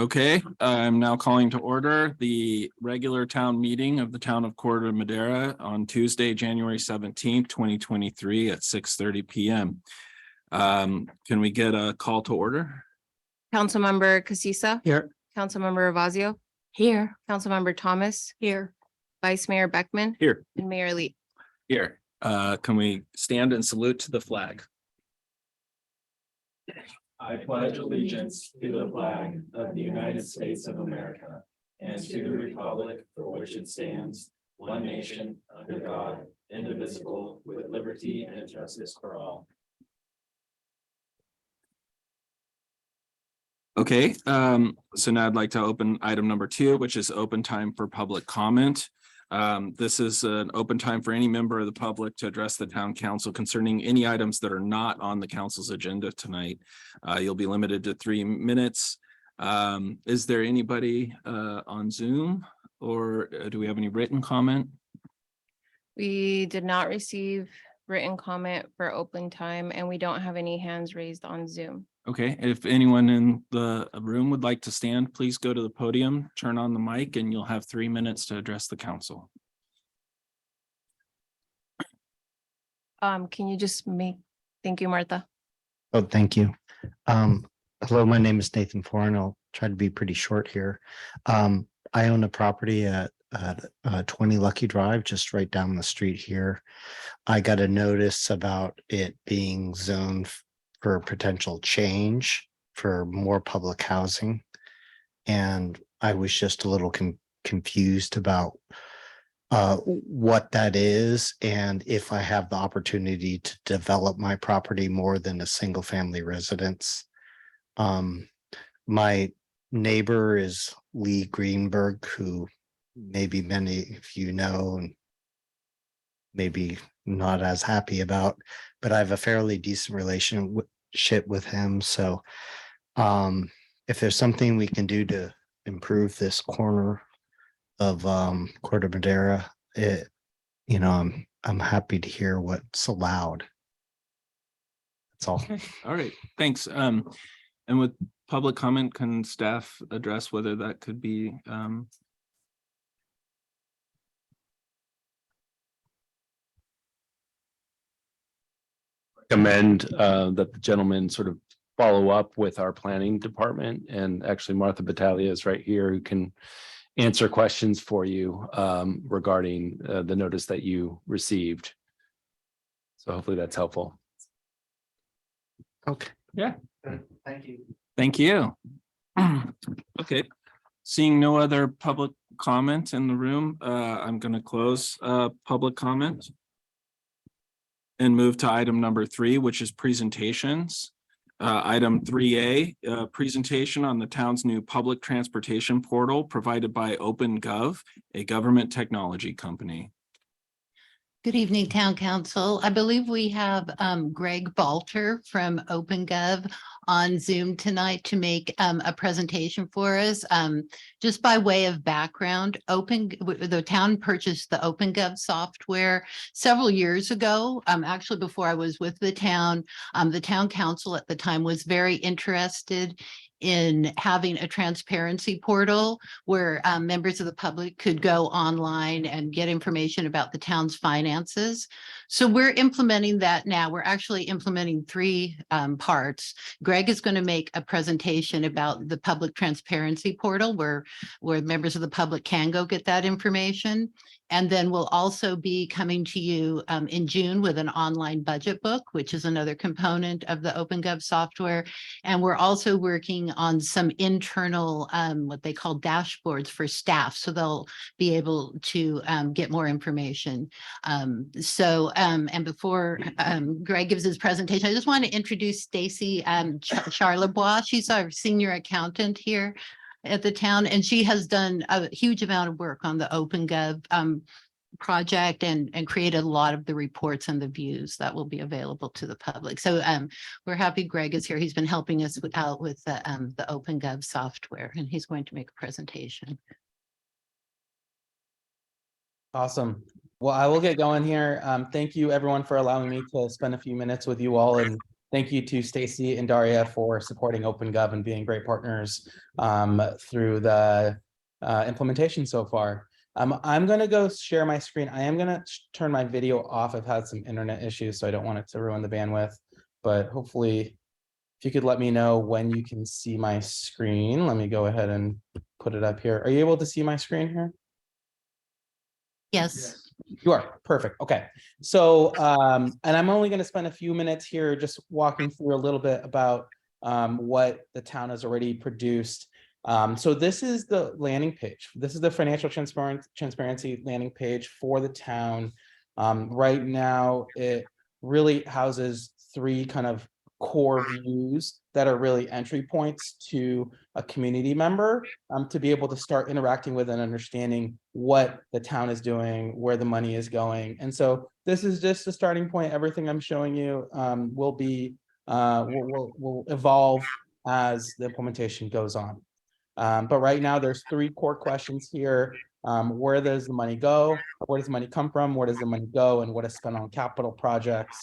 Okay, I'm now calling to order the regular town meeting of the town of Corte Madera on Tuesday, January 17th, 2023 at 6:30 p.m. Can we get a call to order? Councilmember Casissa. Here. Councilmember Ravazio. Here. Councilmember Thomas. Here. Vice Mayor Beckman. Here. And Mayor Lee. Here. Can we stand and salute to the flag? I pledge allegiance to the flag of the United States of America and to the republic for which it stands, one nation, under God, indivisible, with liberty and justice for all. Okay, so now I'd like to open item number 2, which is open time for public comment. This is an open time for any member of the public to address the town council concerning any items that are not on the council's agenda tonight. You'll be limited to 3 minutes. Is there anybody on Zoom, or do we have any written comment? We did not receive written comment for open time, and we don't have any hands raised on Zoom. Okay, if anyone in the room would like to stand, please go to the podium, turn on the mic, and you'll have 3 minutes to address the council. Can you just thank you, Martha. Oh, thank you. Hello, my name is Nathan Foreign. I'll try to be pretty short here. I own a property at 20 Lucky Drive, just right down the street here. I got a notice about it being zoned for potential change for more public housing. And I was just a little confused about what that is, and if I have the opportunity to develop my property more than a single family residence. My neighbor is Lee Greenberg, who maybe many of you know and maybe not as happy about, but I have a fairly decent relationship with him. So if there's something we can do to improve this corner of Corte Madera, I'm happy to hear what's allowed. That's all. Okay. All right, thanks. And with public comment, can staff address whether that could be recommend that the gentleman sort of follow up with our planning department, and actually Martha Battaglia is right here who can answer questions for you regarding the notice that you received. So hopefully that's helpful. Okay. Yeah. Thank you. Thank you. Okay, seeing no other public comment in the room, I'm going to close public comment and move to item number 3, which is presentations. Item 3A, presentation on the town's new public transportation portal provided by OpenGov, a government technology company. Good evening, Town Council. I believe we have Greg Balter from OpenGov on Zoom tonight to make a presentation for us. Just by way of background, the town purchased the OpenGov software several years ago. Actually, before I was with the town council at the time was very interested in having a transparency portal where members of the public could go online and get information about the town's finances. So we're implementing that now. We're actually implementing 3 parts. Greg is going to make a presentation about the public transparency portal where members of the public can go get that information. And then we'll also be coming to you in June with an online budget book, which is another component of the OpenGov software. And we're also working on some internal, what they call dashboards for staff. So they'll be able to get more information. And before Greg gives his presentation, I just want to introduce Stacy Charlebois. She's our senior accountant here at the town, and she has done a huge amount of work on the OpenGov project and created a lot of the reports and the views that will be available to the public. So we're happy Greg is here. He's been helping us out with the OpenGov software, and he's going to make a presentation. Awesome. Well, I will get going here. Thank you everyone for allowing me to spend a few minutes with you all and thank you to Stacy and Daria for supporting OpenGov and being great partners through the implementation so far. I'm gonna go share my screen. I am gonna turn my video off. I've had some internet issues, so I don't want it to ruin the bandwidth, but hopefully if you could let me know when you can see my screen. Let me go ahead and put it up here. Are you able to see my screen here? Yes. You are, perfect, okay. So, and I'm only gonna spend a few minutes here just walking through a little bit about what the town has already produced. So this is the landing page. This is the financial transparency landing page for the town. Right now, it really houses three kind of core views that are really entry points to a community member to be able to start interacting with and understanding what the town is doing, where the money is going. And so this is just a starting point. Everything I'm showing you will be will evolve as the implementation goes on. But right now there's three core questions here. Where does the money go? Where does the money come from? Where does the money go? And what is spent on capital projects?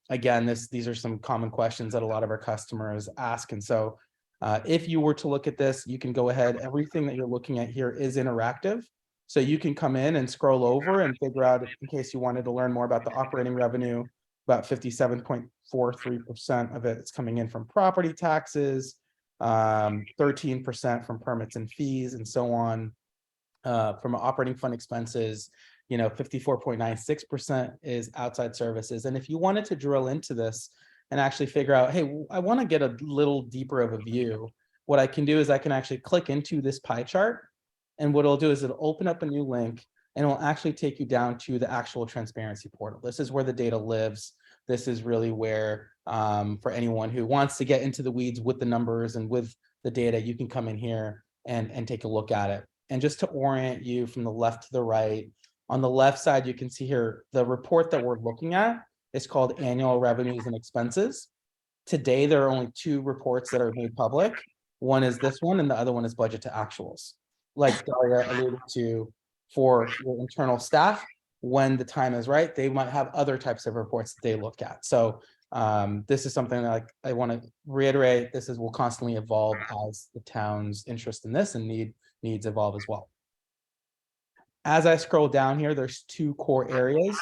Again, these are some common questions that a lot of our customers ask. And so if you were to look at this, you can go ahead. Everything that you're looking at here is interactive. So you can come in and scroll over and figure out, in case you wanted to learn more about the operating revenue, about 57.43% of it is coming in from property taxes, 13% from permits and fees, and so on. From operating fund expenses, 54.96% is outside services. And if you wanted to drill into this and actually figure out, hey, I want to get a little deeper of a view, what I can do is I can actually click into this pie chart. And what it'll do is it'll open up a new link and it'll actually take you down to the actual transparency portal. This is where the data lives. This is really where, for anyone who wants to get into the weeds with the numbers and with the data, you can come in here and take a look at it. And just to orient you from the left to the right, on the left side, you can see here, the report that we're looking at is called Annual Revenues and Expenses. Today, there are only two reports that are made public. One is this one, and the other one is Budget to Actuals. Like Daria alluded to, for your internal staff, when the time is right, they might have other types of reports that they look at. So this is something that I want to reiterate. This will constantly evolve as the town's interest in this and needs evolve as well. As I scroll down here, there's two core areas.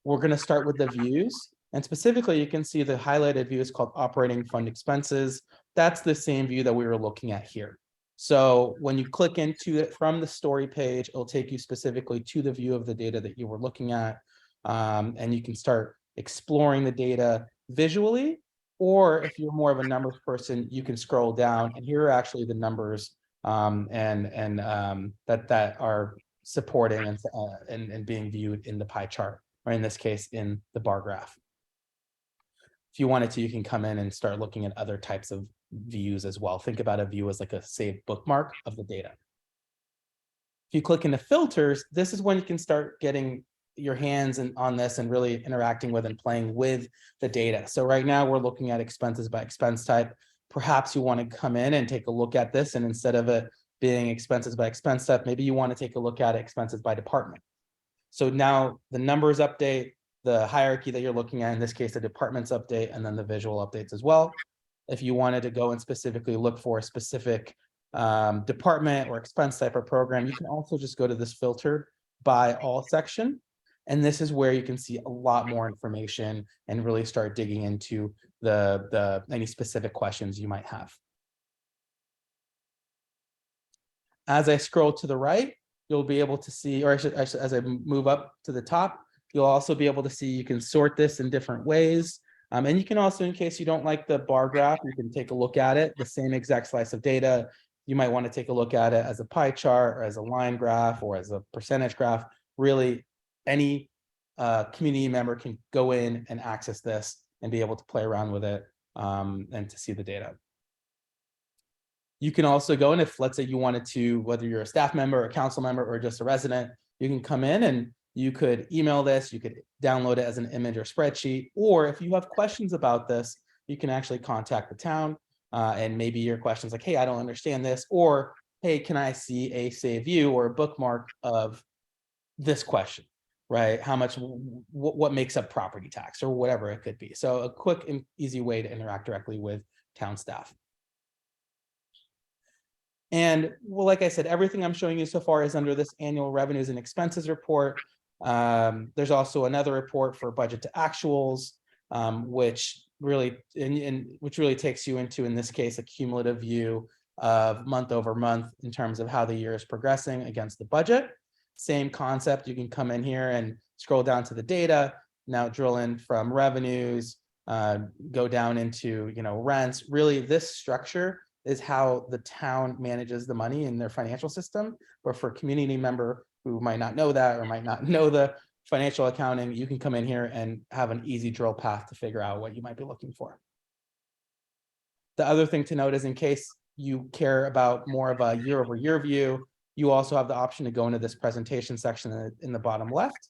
We're going to start with the views. And specifically, you can see the highlighted view is called Operating Fund Expenses. That's the same view that we were looking at here. So when you click into it from the story page, it'll take you specifically to the view of the data that you were looking at. And you can start exploring the data visually, or if you're more of a numbers person, you can scroll down and here are actually the numbers that are supporting and being viewed in the pie chart, or in this case, in the bar graph. If you wanted to, you can come in and start looking at other types of views as well. Think about a view as like a saved bookmark of the data. If you click into filters, this is when you can start getting your hands on this and really interacting with and playing with the data. So right now we're looking at expenses by expense type. Perhaps you want to come in and take a look at this, and instead of it being expenses by expense type, maybe you want to take a look at expenses by department. So now the numbers update, the hierarchy that you're looking at, in this case, the departments update, and then the visual updates as well. If you wanted to go and specifically look for a specific department or expense type or program, you can also just go to this filter by all section. And this is where you can see a lot more information and really start digging into any specific questions you might have. As I scroll to the right, you'll be able to see, or as I move up to the top, you'll also be able to see you can sort this in different ways. And you can also, in case you don't like the bar graph, you can take a look at it, the same exact slice of data. You might want to take a look at it as a pie chart or as a line graph or as a percentage graph. Really, any community member can go in and access this and be able to play around with it and to see the data. You can also go, and if let's say you wanted to, whether you're a staff member, a council member, or just a resident, you can come in and you could email this, you could download it as an image or spreadsheet, or if you have questions about this, you can actually contact the town and maybe your questions like, hey, I don't understand this, or hey, can I see a save view or a bookmark of this question? right? How much, what makes up property tax or whatever it could be. So a quick and easy way to interact directly with town staff. And well, like I said, everything I'm showing you so far is under this annual revenues and expenses report. There's also another report for budget to actuals, which really which really takes you into, in this case, a cumulative view of month over month in terms of how the year is progressing against the budget. Same concept. You can come in here and scroll down to the data. Now drill in from revenues, go down into, you know, rents. Really, this structure is how the town manages the money in their financial system. But for a community member who might not know that or might not know the financial accounting, you can come in here and have an easy drill path to figure out what you might be looking for. The other thing to note is, in case you care about more of a year over year view, you also have the option to go into this presentation section in the bottom left,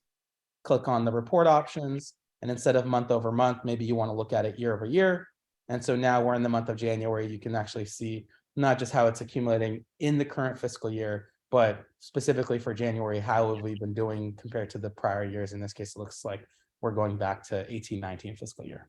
click on the report options, and instead of month over month, maybe you want to look at it year over year. And so now we're in the month of January. You can actually see not just how it's accumulating in the current fiscal year, but specifically for January, how have we been doing compared to the prior years? In this case, it looks like we're going back to 18-19 fiscal year.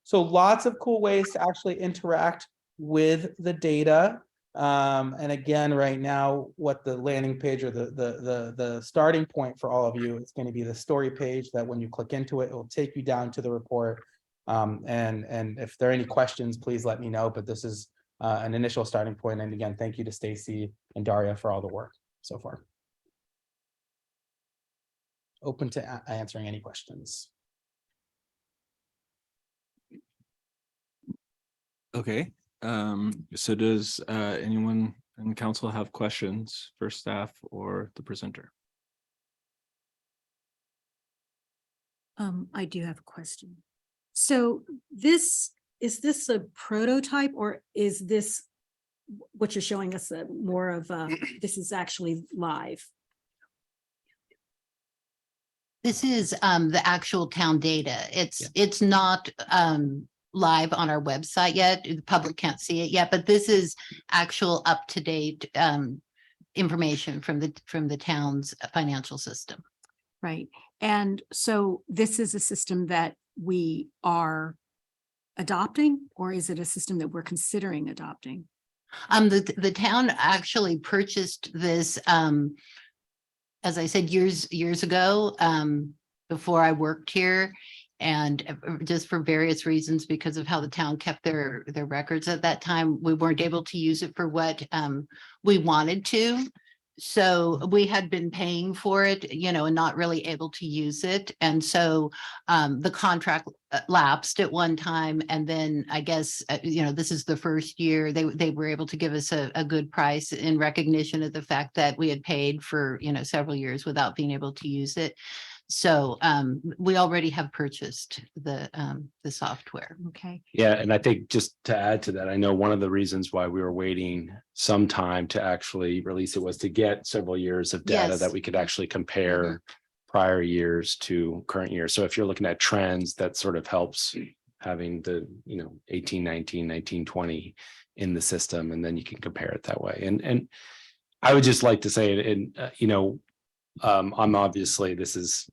So lots of cool ways to actually interact with the data. And again, right now, what the landing page or the starting point for all of you is going to be the story page that when you click into it, it will take you down to the report. And if there are any questions, please let me know. But this is an initial starting point. And again, thank you to Stacy and Daria for all the work so far. Open to answering any questions. Okay, so does anyone in council have questions for staff or the presenter? I do have a question. So is this a prototype, or is this what you're showing us more of this is actually live? This is the actual town data. It's not live on our website yet. The public can't see it yet, but this is actual up-to-date information from the town's financial system. Right. And so this is a system that we are adopting, or is it a system that we're considering adopting? The town actually purchased this, as I said, years ago, before I worked here, and just for various reasons, because of how the town kept their records at that time, we weren't able to use it for what we wanted to. So we had been paying for it, you know, and not really able to use it. And so the contract lapsed at one time. And then I guess, you know, this is the first year they were able to give us a good price in recognition of the fact that we had paid for, you know, several years without being able to use it. So we already have purchased the software. Okay. Yeah, and I think just to add to that, I know one of the reasons why we were waiting some time to actually release it was to get several years of data Yes. that we could actually compare prior years to current years. So if you're looking at trends, that sort of helps having the, you know, 18, 19, 19, 20 in the system, and then you can compare it that way. And I would just like to say, and you know, I'm obviously, this is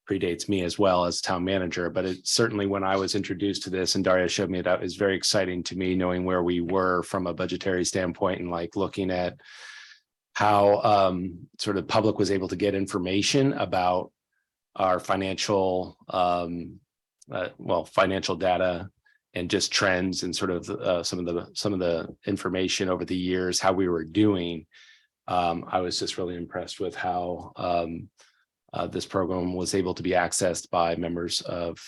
predates me as well as town manager, but it certainly, when I was introduced to this and Daria showed me that, it was very exciting to me, knowing where we were from a budgetary standpoint and like looking at how sort of public was able to get information about our financial financial data and just trends and sort of some of the information over the years, how we were doing. I was just really impressed with how this program was able to be accessed by members of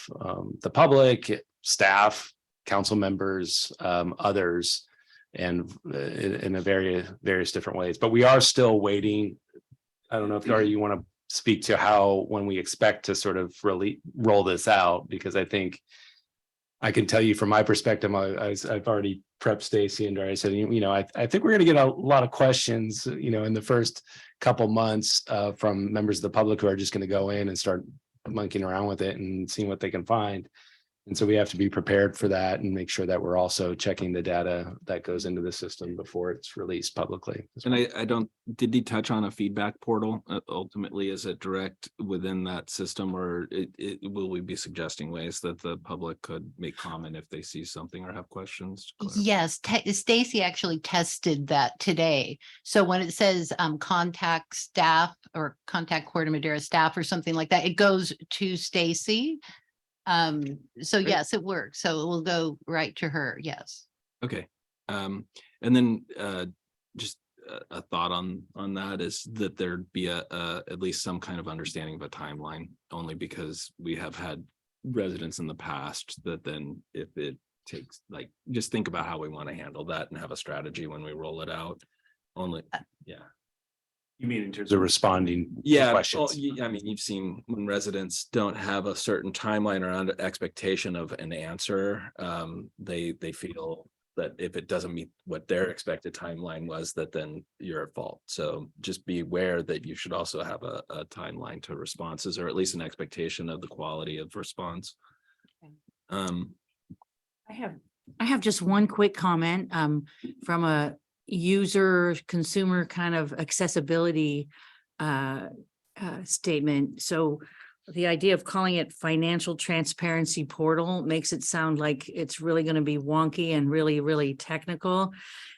the public, staff, council members, others, and in a various different ways. But we are still waiting. I don't know if Daria, you want to speak to how, when we expect to sort of really roll this out, because I think I can tell you from my perspective, I've already prepped Stacy and Daria. I said, you know, I think we're going to get a lot of questions, you know, in the first couple months from members of the public who are just going to go in and start monkeying around with it and seeing what they can find. And so we have to be prepared for that and make sure that we're also checking the data that goes into the system before it's released publicly. And I don't, did he touch on a feedback portal? Ultimately, is it direct within that system, or will we be suggesting ways that the public could make comment if they see something or have questions? Yes, Stacy actually tested that today. So when it says contact staff or contact Corte Madera staff or something like that, it goes to Stacy. So Great. yes, it works. So it will go right to her. Yes. Okay, and then just a thought on that is that there'd be a at least some kind of understanding of a timeline, only because we have had residents in the past that then if it takes, like, just think about how we want to handle that and have a strategy when we roll it out. Only, yeah. You mean in terms of responding? to Yeah, questions? I mean, you've seen when residents don't have a certain timeline around expectation of an answer, they feel that if it doesn't meet what their expected timeline was, that then you're at fault. So just be aware that you should also have a timeline to responses, or at least an expectation of the quality of response. I have just one quick comment from a user consumer kind of accessibility statement. So the idea of calling it financial transparency portal makes it sound like it's really going to be wonky and really, really technical.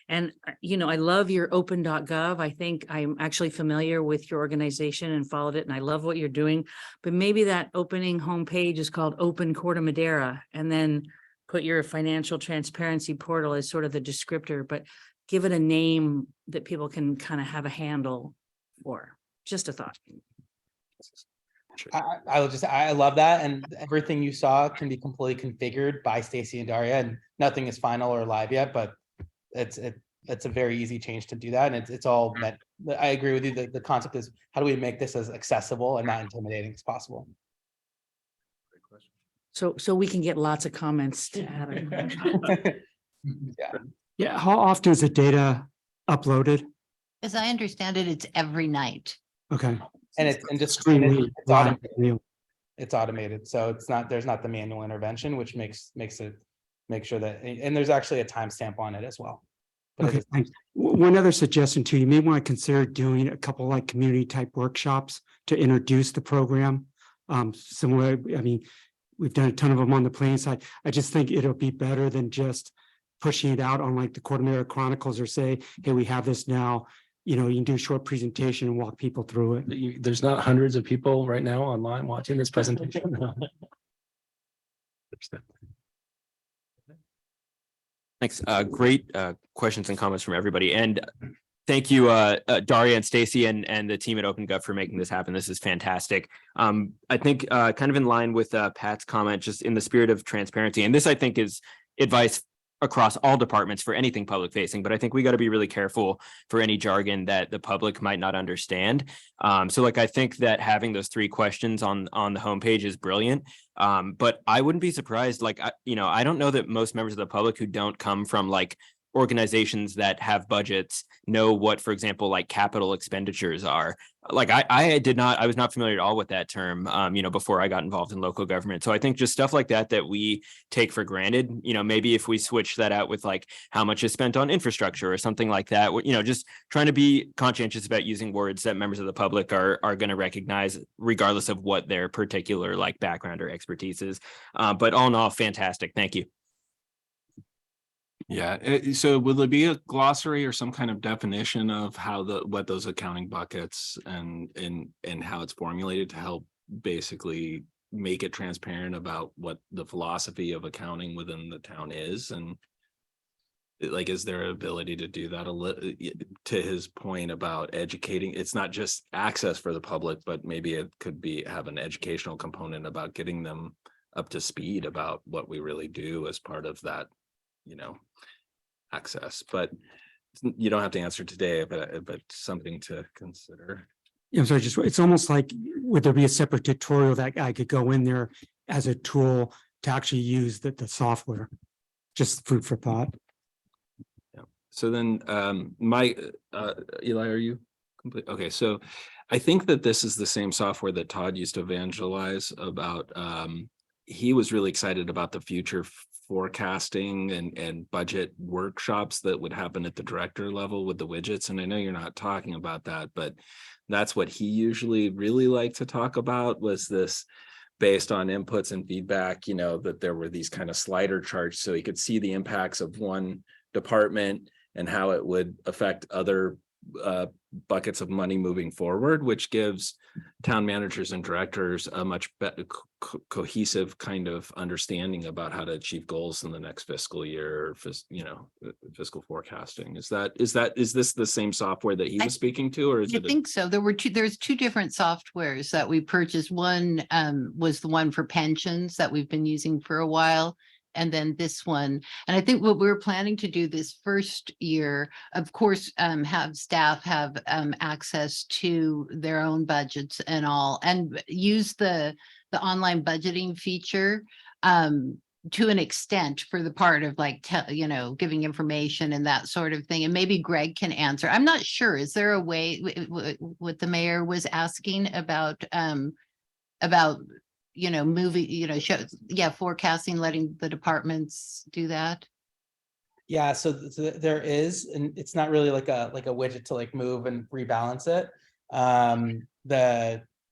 And, I love your open.gov. I think I'm actually familiar with your organization and followed it, and I love what you're doing. But maybe that opening homepage is called Open Corte Madera, and then put your financial transparency portal as sort of the descriptor, but give it a name that people can kind of have a handle for. Just a thought. I love that, and everything you saw can be completely configured by Stacy and Daria, and nothing is final or live yet, but it's a very easy change to do that, and it's all meant. I agree with you. The concept is, how do we make this as accessible and not intimidating as possible? So we can get lots of comments to add it. Yeah. Yeah, how often is the data uploaded? As I understand it, it's every night. Okay. And it's Extremely live, real. it's automated, so there's not the manual intervention, which makes it make sure that, and there's actually a timestamp on it as well. But Okay, thanks. One other suggestion too, you may want to consider doing a couple like community type workshops to introduce the program. Similar, I mean, we've done a ton of them on the planning side. I just think it'll be better than just pushing it out on like the Corte Madera Chronicles, or say, hey, we have this now. You can do a short presentation and walk people through it. There's not hundreds of people right now online watching this presentation. Thanks. Great questions and comments from everybody. And thank you, Daria and Stacy and the team at OpenGov for making this happen. This is fantastic. I think kind of in line with Pat's comment, just in the spirit of transparency, and this I think is advice across all departments for anything public facing, but I think we got to be really careful for any jargon that the public might not understand. So like, I think that having those 3 questions on the homepage is brilliant. But I wouldn't be surprised, like, I don't know that most members of the public who don't come from like organizations that have budgets know what, for example, like capital expenditures are. Like I was not familiar at all with that term, before I got involved in local government. So I think just stuff like that we take for granted, maybe if we switch that out with like how much is spent on infrastructure or something like that, just trying to be conscientious about using words that members of the public are going to recognize regardless of what their particular like background or expertise is. But all in all, fantastic. Thank you. Yeah, so will there be a glossary or some kind of definition of how what those accounting buckets and how it's formulated to help basically make it transparent about what the philosophy of accounting within the town is? And like, is there ability to do that to his point about educating? It's not just access for the public, but maybe it could have an educational component about getting them up to speed about what we really do as part of that, access. But you don't have to answer today, but something to consider. Yeah, so it's almost like, would there be a separate tutorial that I could go in there as a tool to actually use the software? Just food for thought. Yeah. So then Eli, are you complete? Okay, so I think that this is the same software that Todd used to evangelize about he was really excited about the future forecasting and budget workshops that would happen at the director level with the widgets. And I know you're not talking about that, but that's what he usually really liked to talk about, was this based on inputs and feedback, you know, that there were these kind of slider charts so he could see the impacts of one department and how it would affect other buckets of money moving forward, which gives town managers and directors a much better cohesive kind of understanding about how to achieve goals in the next fiscal year, you know, fiscal forecasting. Is this the same software that he was speaking to, or is I it? think so. There's two different softwares that we purchased. One was the one for pensions that we've been using for a while. And then this one, and I think what we're planning to do this first year, of course, have staff have access to their own budgets and all, and use the online budgeting feature to an extent for the part of like, you know, giving information and that sort of thing. And maybe Greg can answer. I'm not sure. Is there a way, what the mayor was asking about, you know, moving, you know, forecasting, letting the departments do that? Yeah, so there is, and it's not really like a widget to like move and rebalance it.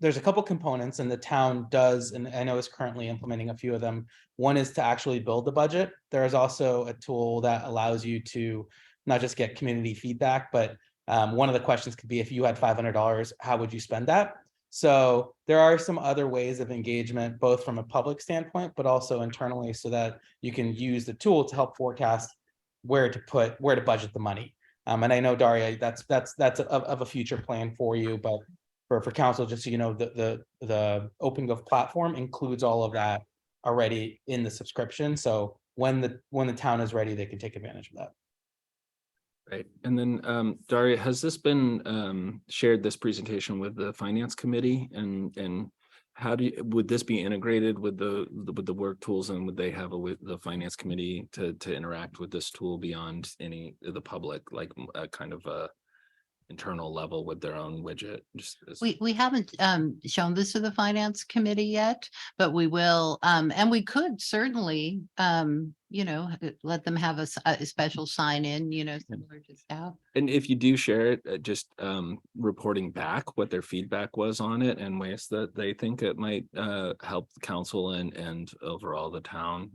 There's a couple components, and the town does, and I know is currently implementing a few of them. One is to actually build the budget. There is also a tool that allows you to not just get community feedback, but one of the questions could be, if you had $500, how would you spend that? So there are some other ways of engagement, both from a public standpoint, but also internally, so that you can use the tool to help forecast where to budget the money. And I know, Daria, that's of a future plan for you, but for council, just so you know, the OpenGov platform includes all of that already in the subscription. So when the town is ready, they can take advantage of that. Right. And then Daria, has this been shared, this presentation, with the finance committee, and how would this be integrated with the work tools, and would they have the finance committee to interact with this tool beyond any of the public, like a kind of a internal level with their own widget? We haven't shown this to the finance committee yet, but we will, and we could certainly, you know, let them have a special sign in, you know, similar to staff. And if you do share it, just reporting back what their feedback was on it and ways that they think it might help the council and overall the town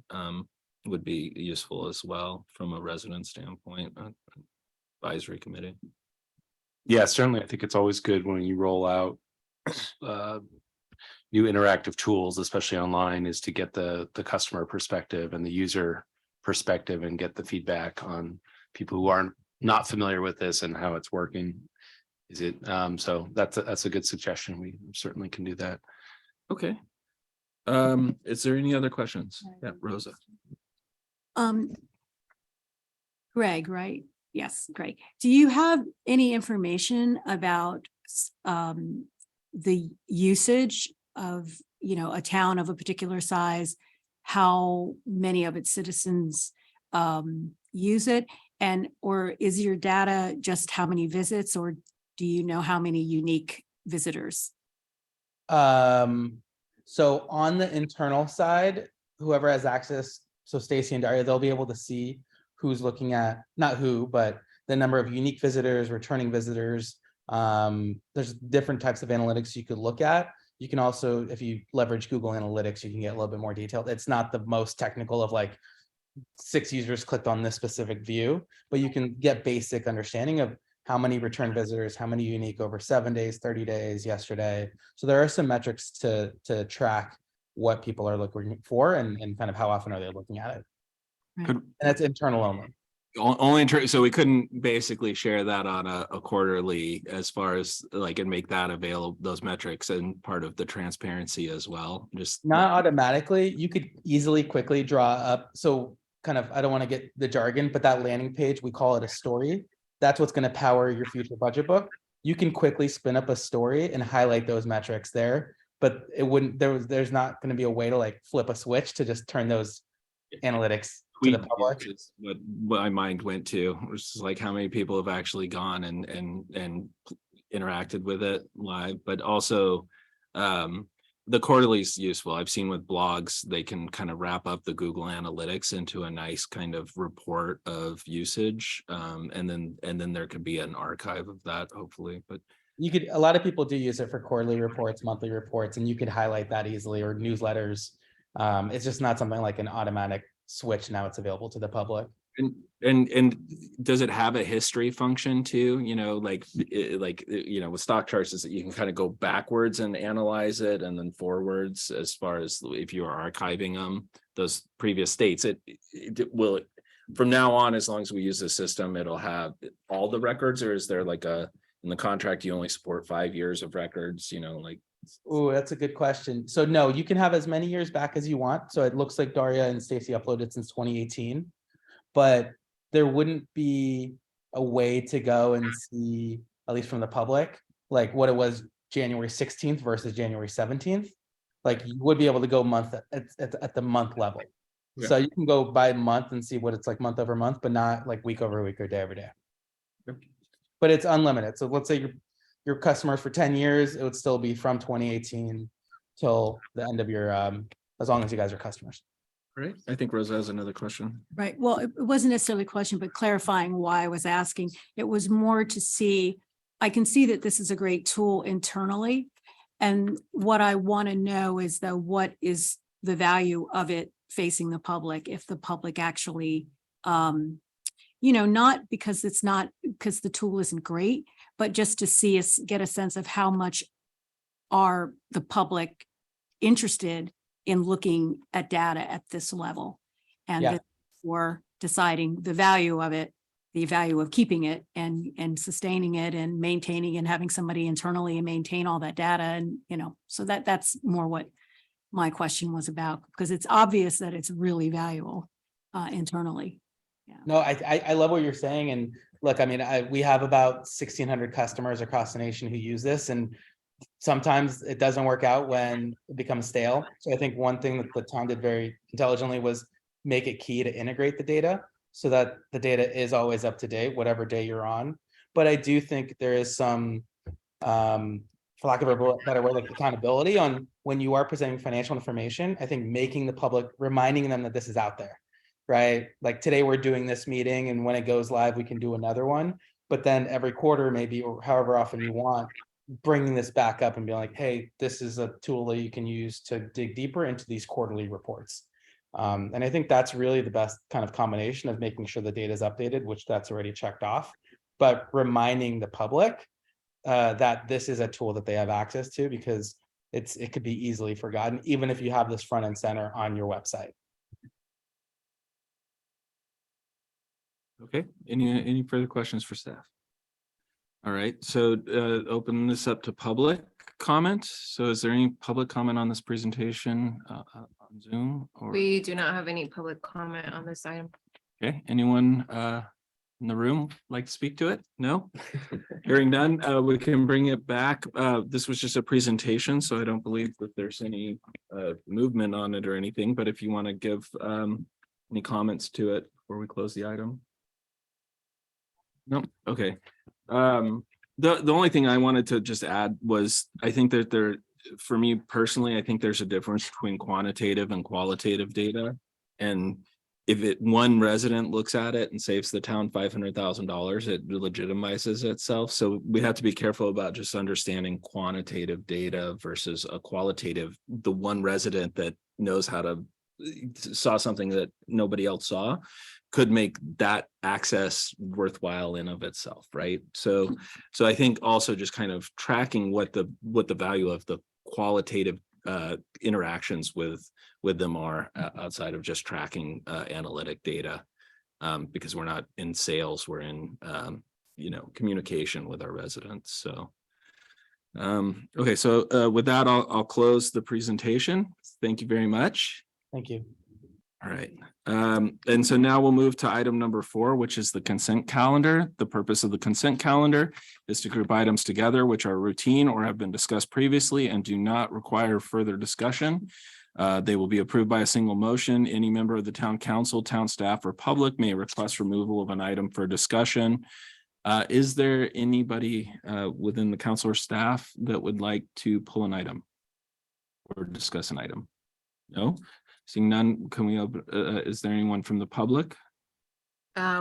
would be useful as well from a resident standpoint, advisory committee. Yeah, certainly. I think it's always good when you roll out new interactive tools, especially online, is to get the customer perspective and the user perspective and get the feedback on people who aren't not familiar with this and how it's working. Is it so that's a good suggestion. We certainly can do that. Okay. Is there any other questions? Yeah, Rosa. Greg, right? Yes, Greg. Do you have any information about the usage of, you know, a town of a particular size, how many of its citizens use it, or is your data just how many visits, or do you know how many unique visitors? So on the internal side, whoever has access, so Stacy and Daria, they'll be able to see who's looking at, not who, but the number of unique visitors, returning visitors. There's different types of analytics you could look at. You can also, if you leverage Google Analytics, you can get a little bit more detailed. It's not the most technical of like 6 users clicked on this specific view, but you can get basic understanding of how many return visitors, how many unique over 7 days, 30 days, yesterday. So there are some metrics to track what people are looking for and kind of how often are they looking at it. And that's internal only. Only so we couldn't basically share that on a quarterly, as far as like, and make that available, those metrics, and part of the transparency as well. Just not automatically. You could easily quickly draw up. So kind of, I don't want to get the jargon, but that landing page, we call it a story. That's what's going to power your future budget book. You can quickly spin up a story and highlight those metrics there, but it wouldn't, there's not going to be a way to like flip a switch to just turn those analytics to the public. Is what my mind went to, which is like how many people have actually gone and interacted with it live, but also The quarterly is useful. I've seen with blogs, they can kind of wrap up the Google Analytics into a nice kind of report of usage. And then there could be an archive of that, hopefully, but You could, a lot of people do use it for quarterly reports, monthly reports, and you could highlight that easily, or newsletters. It's just not something like an automatic switch. Now it's available to the public. and does it have a history function too? You know, you know, with stock charts is that you can kind of go backwards and analyze it, and then forwards as far as if you are archiving those previous states. It will, from now on, as long as we use the system, it'll have all the records, or is there like in the contract you only support 5 years of records? You know, like. Oh, that's a good question. So no, you can have as many years back as you want. So it looks like Daria and Stacy uploaded since 2018. But there wouldn't be a way to go and see, at least from the public, like what it was January 16th versus January 17th. Like you would be able to go month at the month level. Yeah. So you can go by month and see what it's like month over month, but not like week over week or day over day. Yep. But it's unlimited. So let's say your customers for 10 years, it would still be from 2018 till the end of your, as long as you guys are customers. Right. I think Rosa has another question. Right. Well, it wasn't necessarily a question, but clarifying why I was asking. It was more to see, I can see that this is a great tool internally. And what I want to know is though, what is the value of it facing the public? If the public actually, you know, not because it's not, because the tool isn't great, but just to see us get a sense of how much are the public interested in looking at data at this level, and for deciding the value of it, the value of keeping it and sustaining it and maintaining and having somebody internally and maintain all that data. And, you know, so that's more what my question was about, because it's obvious that it's really valuable internally. Yeah. No, I love what you're saying. And look, I mean, we have about 1,600 customers across the nation who use this, and sometimes it doesn't work out when it becomes stale. So I think one thing that the town did very intelligently was make it key to integrate the data so that the data is always up to date, whatever day you're on. But I do think there is some, for lack of a better word, like accountability on when you are presenting financial information. I think making the public, reminding them that this is out there, right? Like today we're doing this meeting, and when it goes live, we can do another one. But then every quarter, maybe, or however often you want, bringing this back up and be like, hey, this is a tool that you can use to dig deeper into these quarterly reports. And I think that's really the best kind of combination of making sure the data is updated, which that's already checked off, but reminding the public that this is a tool that they have access to, because it could be easily forgotten, even if you have this front and center on your website. Okay, any further questions for staff? All right, so open this up to public comment. So is there any public comment on this presentation on Zoom? Or We do not have any public comment on this item. okay, anyone in the room like to speak to it? No? Hearing none, we can bring it back. This was just a presentation, so I don't believe that there's any movement on it or anything, but if you want to give any comments to it before we close the item. No, okay. The only thing I wanted to just add was, I think that for me personally, I think there's a difference between quantitative and qualitative data. And if one resident looks at it and saves the town $500,000, it legitimizes itself. So we have to be careful about just understanding quantitative data versus a qualitative. The one resident that knows how to saw something that nobody else saw could make that access worthwhile in of itself, right? So I think also just kind of tracking what the value of the qualitative interactions with them are outside of just tracking analytic data, because we're not in sales, we're in communication with our residents. So okay, so with that, I'll close the presentation. Thank you very much. Thank you. All right. And so now we'll move to item number 4, which is the consent calendar. The purpose of the consent calendar is to group items together which are routine or have been discussed previously and do not require further discussion. They will be approved by a single motion. Any member of the town council, town staff, or public may request removal of an item for discussion. Is there anybody within the council or staff that would like to pull an item? or discuss an item? No, seeing none, can we open, is there anyone from the public?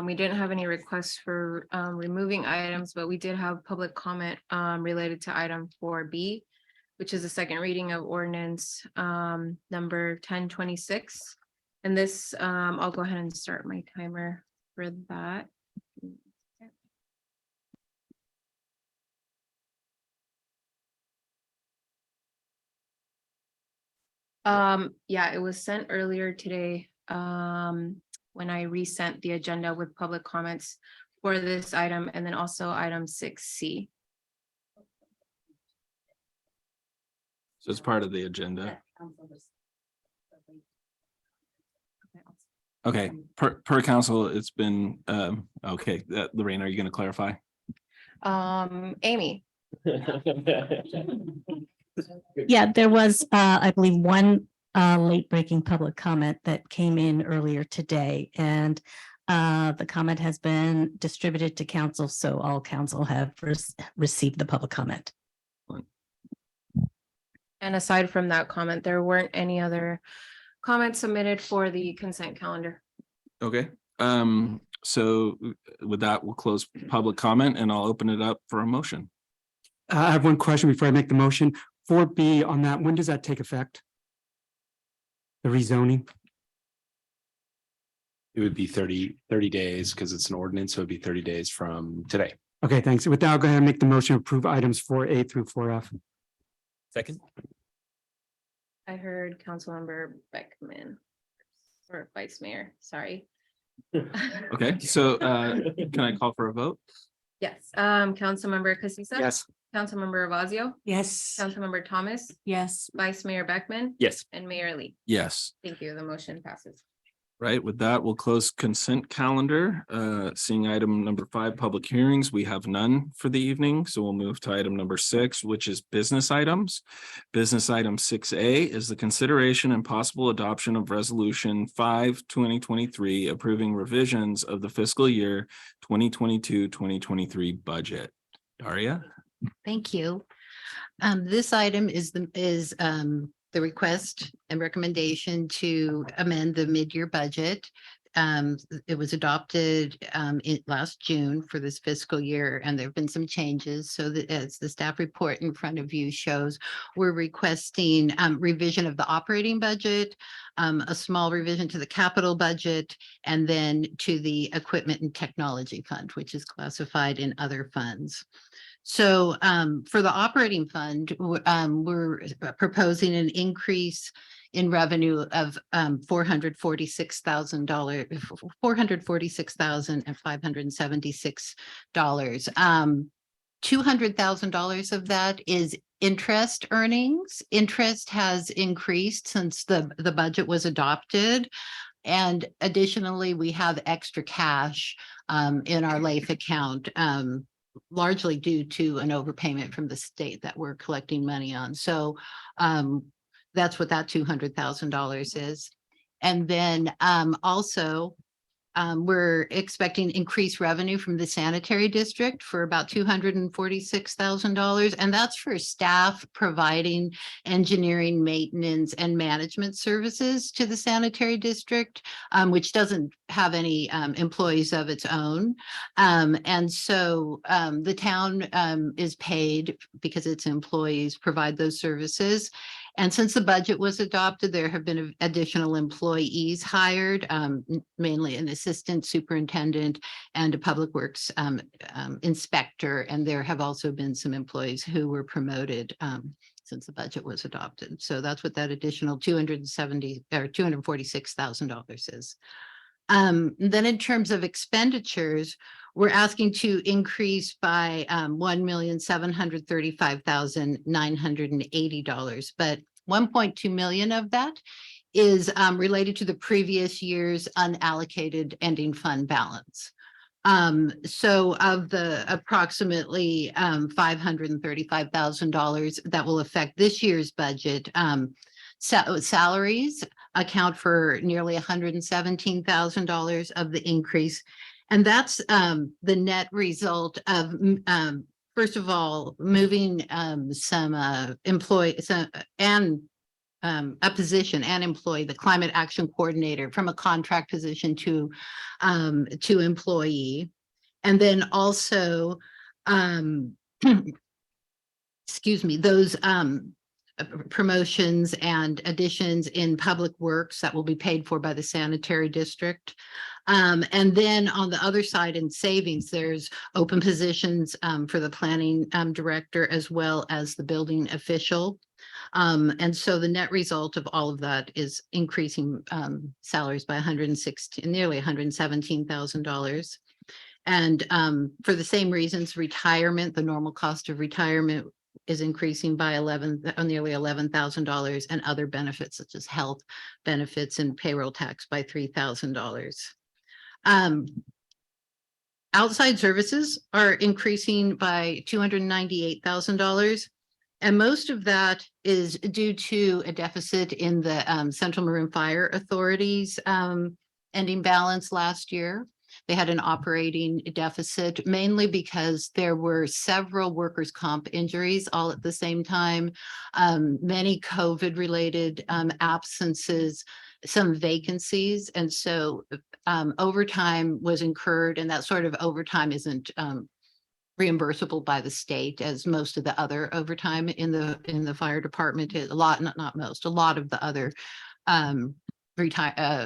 We didn't have any requests for removing items, but we did have public comment related to item 4B, which is the second reading of ordinance number 1026. And this, I'll go ahead and start my timer for that. Yeah, it was sent earlier today, when I resent the agenda with public comments for this item and then also item 6C. So it's part of the agenda. Okay, per council, it's been, okay, Lorraine, are you gonna clarify? Amy, Yeah, there was, I believe, one late breaking public comment that came in earlier today, and the comment has been distributed to council, so all council have received the public comment. and aside from that comment, there weren't any other comments submitted for the consent calendar. Okay, so with that, we'll close public comment and I'll open it up for a motion. I have one question before I make the motion. 4B on that, when does that take effect? The rezoning? It would be 30 days because it's an ordinance, so it'd be 30 days from today. Okay, thanks. With that, I'll go ahead and make the motion to approve items 4A through 4F. Second. I heard Councilmember Beckman or Vice Mayor, sorry. Okay, so can I call for a vote? Yes, Councilmember Casissa. Yes. Councilmember Ravazio, Yes. Councilmember Thomas, Yes. Vice Mayor Beckman, Yes. and Mayor Lee. Yes. Thank you. The motion passes. Right, with that, we'll close consent calendar. Seeing item number 5, public hearings, we have none for the evening, so we'll move to item number 6, which is business items. Business item 6A is the consideration and possible adoption of resolution 5/2023 approving revisions of the fiscal year 2022-2023 budget. Daria? Thank you. This item is the request and recommendation to amend the mid-year budget. It was adopted last June for this fiscal year, and there have been some changes. So that as the staff report in front of you shows, we're requesting revision of the operating budget, a small revision to the capital budget, and then to the equipment and technology fund, which is classified in other funds. So for the operating fund, we're proposing an increase in revenue of $446,000, $446,576. $200,000 of that is interest earnings. Interest has increased since the budget was adopted. And additionally, we have extra cash in our LAIF account, largely due to an overpayment from the state that we're collecting money on. So that's what that $200,000 is. And then also we're expecting increased revenue from the sanitary district for about $246,000. And that's for staff providing engineering, maintenance, and management services to the sanitary district, which doesn't have any employees of its own. And so the town is paid because its employees provide those services. And since the budget was adopted, there have been additional employees hired, mainly an assistant superintendent and a public works inspector. And there have also been some employees who were promoted since the budget was adopted. So that's what that additional $246,000 is. Then in terms of expenditures, we're asking to increase by $1,735,980, but 1.2 million of that is related to the previous year's unallocated ending fund balance. So of the approximately $535,000 that will affect this year's budget, salaries account for nearly $117,000 of the increase. And that's the net result of, first of all, moving some employees and a position and employee, the climate action coordinator, from a contract position to employee. And then also, excuse me, those promotions and additions in public works that will be paid for by the sanitary district. And then on the other side in savings, there's open positions for the planning director as well as the building official. And so the net result of all of that is increasing salaries by nearly $117,000. And for the same reasons, retirement, the normal cost of retirement is increasing by nearly $11,000, and other benefits such as health benefits and payroll tax by $3,000. Outside services are increasing by $298,000. And most of that is due to a deficit in the Central Marin Fire Authority's ending balance last year. They had an operating deficit mainly because there were several workers' comp injuries all at the same time, many COVID-related absences, some vacancies. And so overtime was incurred, and that sort of overtime isn't reimbursable by the state, as most of the other overtime in the fire department is. A lot of the other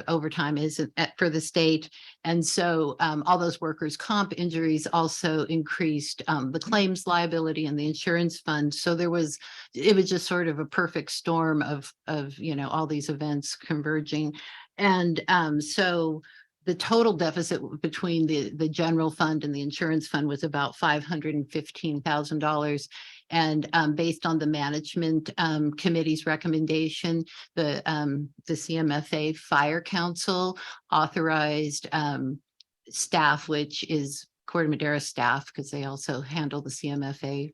overtime is for the state. And so all those workers' comp injuries also increased the claims liability and the insurance fund. So it was just sort of a perfect storm of all these events converging. And so the total deficit between the general fund and the insurance fund was about $515,000. And based on the management committee's recommendation, the CMFA Fire Council authorized staff, which is Corte Madera staff, because they also handle the CMFA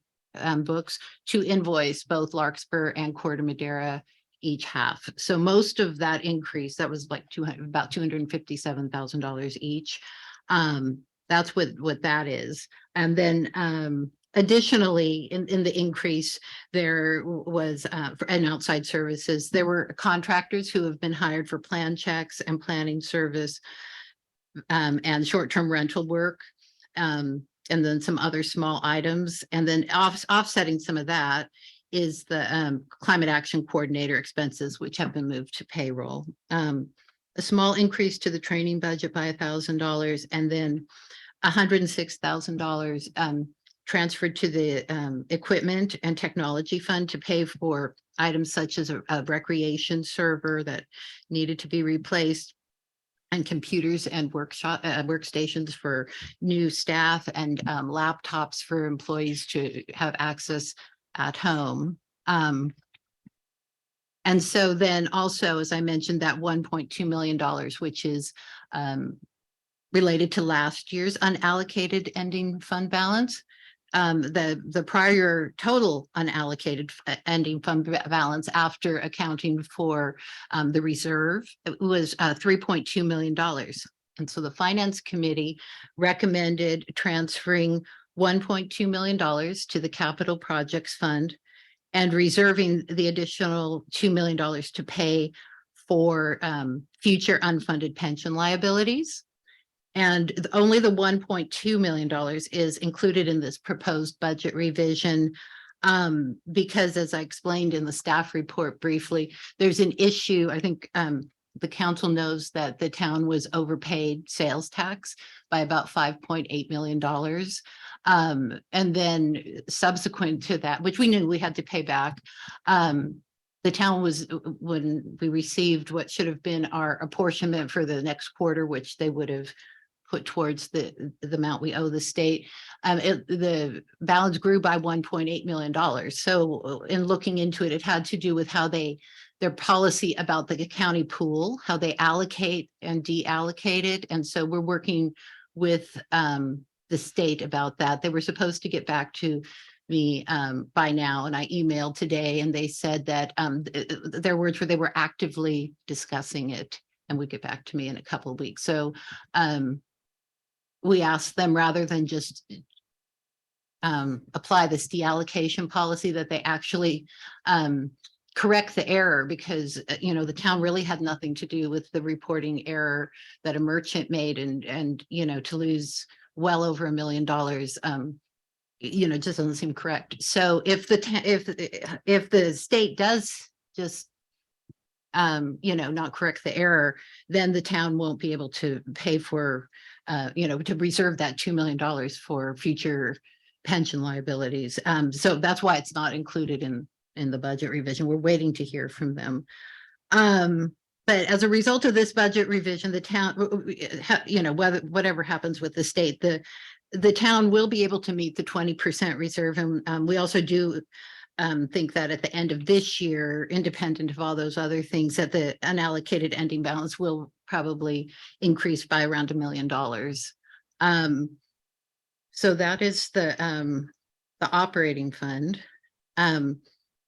books, to invoice both Larkspur and Corte Madera each half. So most of that increase, that was like about $257,000 each. That's what that is. And then additionally, in the increase, there was in outside services, there were contractors who have been hired for plan checks and planning service and short-term rental work, and then some other small items. And then offsetting some of that is the climate action coordinator expenses, which have been moved to payroll. A small increase to the training budget by $1,000, and then $106,000 transferred to the equipment and technology fund to pay for items such as a recreation server that needed to be replaced, and computers and workstations for new staff, and laptops for employees to have access at home. And so then also, as I mentioned, that $1.2 million, which is related to last year's unallocated ending fund balance. The prior total unallocated ending fund balance after accounting for the reserve was $3.2 million. And so the Finance Committee recommended transferring $1.2 million to the Capital Projects Fund and reserving the additional $2 million to pay for future unfunded pension liabilities. And only the $1.2 million is included in this proposed budget revision because, as I explained in the staff report briefly, there's an issue. I think the council knows that the town was overpaid sales tax by about $5.8 million. And then subsequent to that, which we knew we had to pay back, the town was, when we received what should have been our apportionment for the next quarter, which they would have put towards the amount we owe the state, the balance grew by $1.8 million. So in looking into it, it had to do with how their policy about the county pool, how they allocate and deallocate it. And so we're working with the state about that. They were supposed to get back to me by now, and I emailed today, and they said that their words were they were actively discussing it and would get back to me in a couple of weeks. So we asked them, rather than just apply this deallocation policy, that they actually correct the error because, the town really had nothing to do with the reporting error that a merchant made and, to lose well over $1 million, just doesn't seem correct. So if the state does just not correct the error, then the town won't be able to pay for, to reserve that $2 million for future pension liabilities. So that's why it's not included in the budget revision. We're waiting to hear from them. But as a result of this budget revision, the town, whatever happens with the state, the town will be able to meet the 20% reserve. And we also do think that at the end of this year, independent of all those other things, that the unallocated ending balance will probably increase by around $1 million. So that is the operating fund.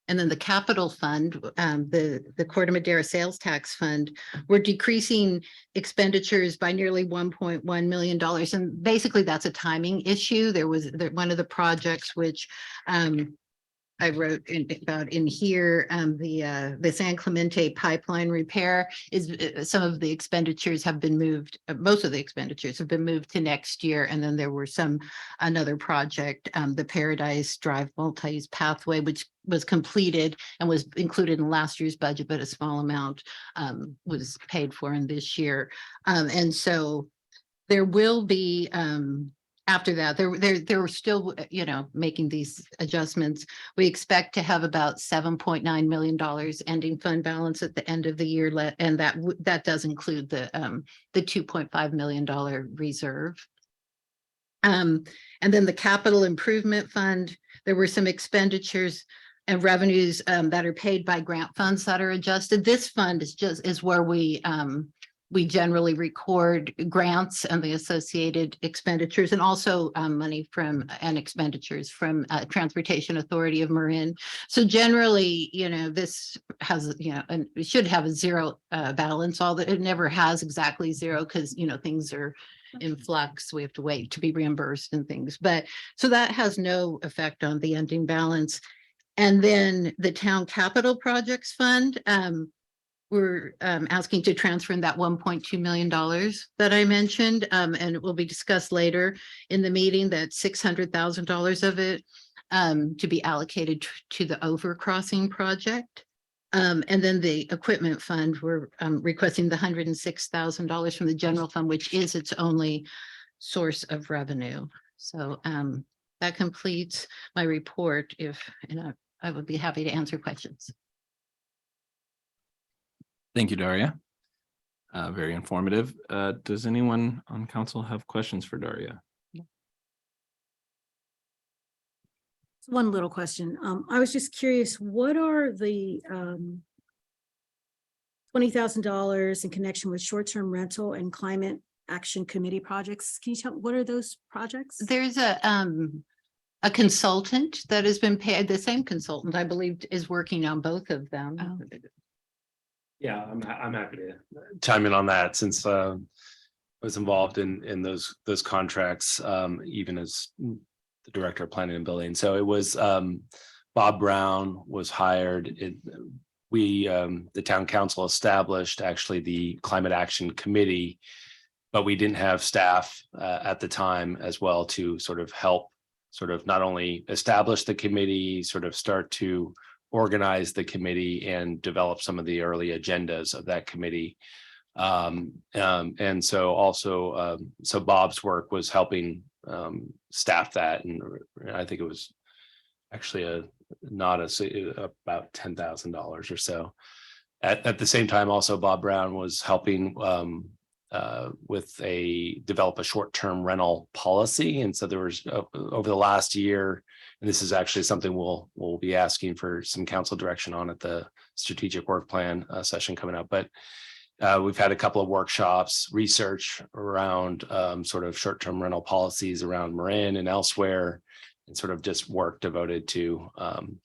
And then the capital fund, the Corte Madera sales tax fund, we're decreasing expenditures by nearly $1.1 million. And basically that's a timing issue. There was one of the projects which I wrote about in here, the San Clemente pipeline repair is some of the expenditures have been moved. Most of the expenditures have been moved to next year. And then there were another project, the Paradise Drive multi-use pathway, which was completed and was included in last year's budget, but a small amount was paid for in this year. And so there will be, after that, they're still, making these adjustments. We expect to have about $7.9 million ending fund balance at the end of the year, and that does include the $2.5 million reserve. And then the capital improvement fund, there were some expenditures and revenues that are paid by grant funds that are adjusted. This fund is where we generally record grants and the associated expenditures and also money from and expenditures from Transportation Authority of Marin. So generally, this has, and it should have a zero balance, although it never has exactly zero because, things are in flux. We have to wait to be reimbursed and things. But so that has no effect on the ending balance. And then the Town Capital Projects Fund, we're asking to transfer in that $1.2 million that I mentioned, and it will be discussed later in the meeting, that $600,000 of it to be allocated to the overcrossing project. And then the equipment fund, we're requesting the $106,000 from the general fund, which is its only source of revenue. So that completes my report. I would be happy to answer questions. Thank you, Daria. Very informative. Does anyone on council have questions for Daria? One little question. I was just curious, what are the $20,000 in connection with short-term rental and climate action committee projects? Can you tell, what are those projects? There's a consultant that has been paid, the same consultant, I believe, is working on both of them. Oh. Yeah, I'm happy to chime in on that since I was involved in those contracts, even as the director of planning and building. So it was Bob Brown was hired. The town council established actually the climate action committee, but we didn't have staff at the time as well to sort of help not only establish the committee, sort of start to organize the committee and develop some of the early agendas of that committee. And so also, so Bob's work was helping staff that. And I think it was actually about $10,000 or so. At the same time, also Bob Brown was helping develop a short-term rental policy. And so there was over the last year, and this is actually something we'll be asking for some council direction on at the strategic work plan session coming up. But we've had a couple of workshops, research around sort of short-term rental policies around Marin and elsewhere, and sort of just work devoted to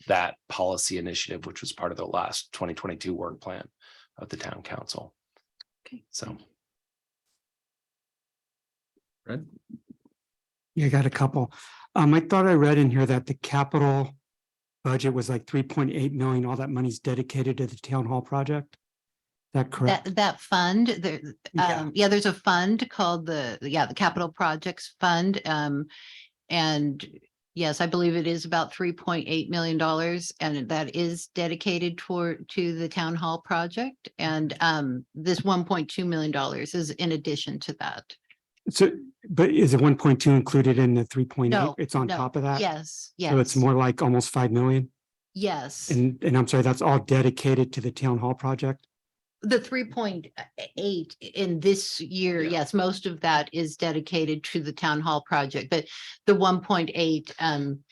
that policy initiative, which was part of the last 2022 work plan of the town council. Okay. So. Fred? Yeah, I got a couple. I thought I read in here that the capital budget was like 3.8 million. All that money's dedicated to the town hall project. Is that correct? That fund, there, Yeah. yeah, there's a fund called the Capital Projects Fund. And yes, I believe it is about $3.8 million, and that is dedicated to the town hall project. And this $1.2 million is in addition to that. So, but is it 1.2 included in the 3.8? No, It's on no, top of that? Yes, So it's yes, more like almost 5 million? yes. And I'm sorry, that's all dedicated to the town hall project? The 3.8 in this year, Yeah. yes, most of that is dedicated to the town hall project, but the 1.8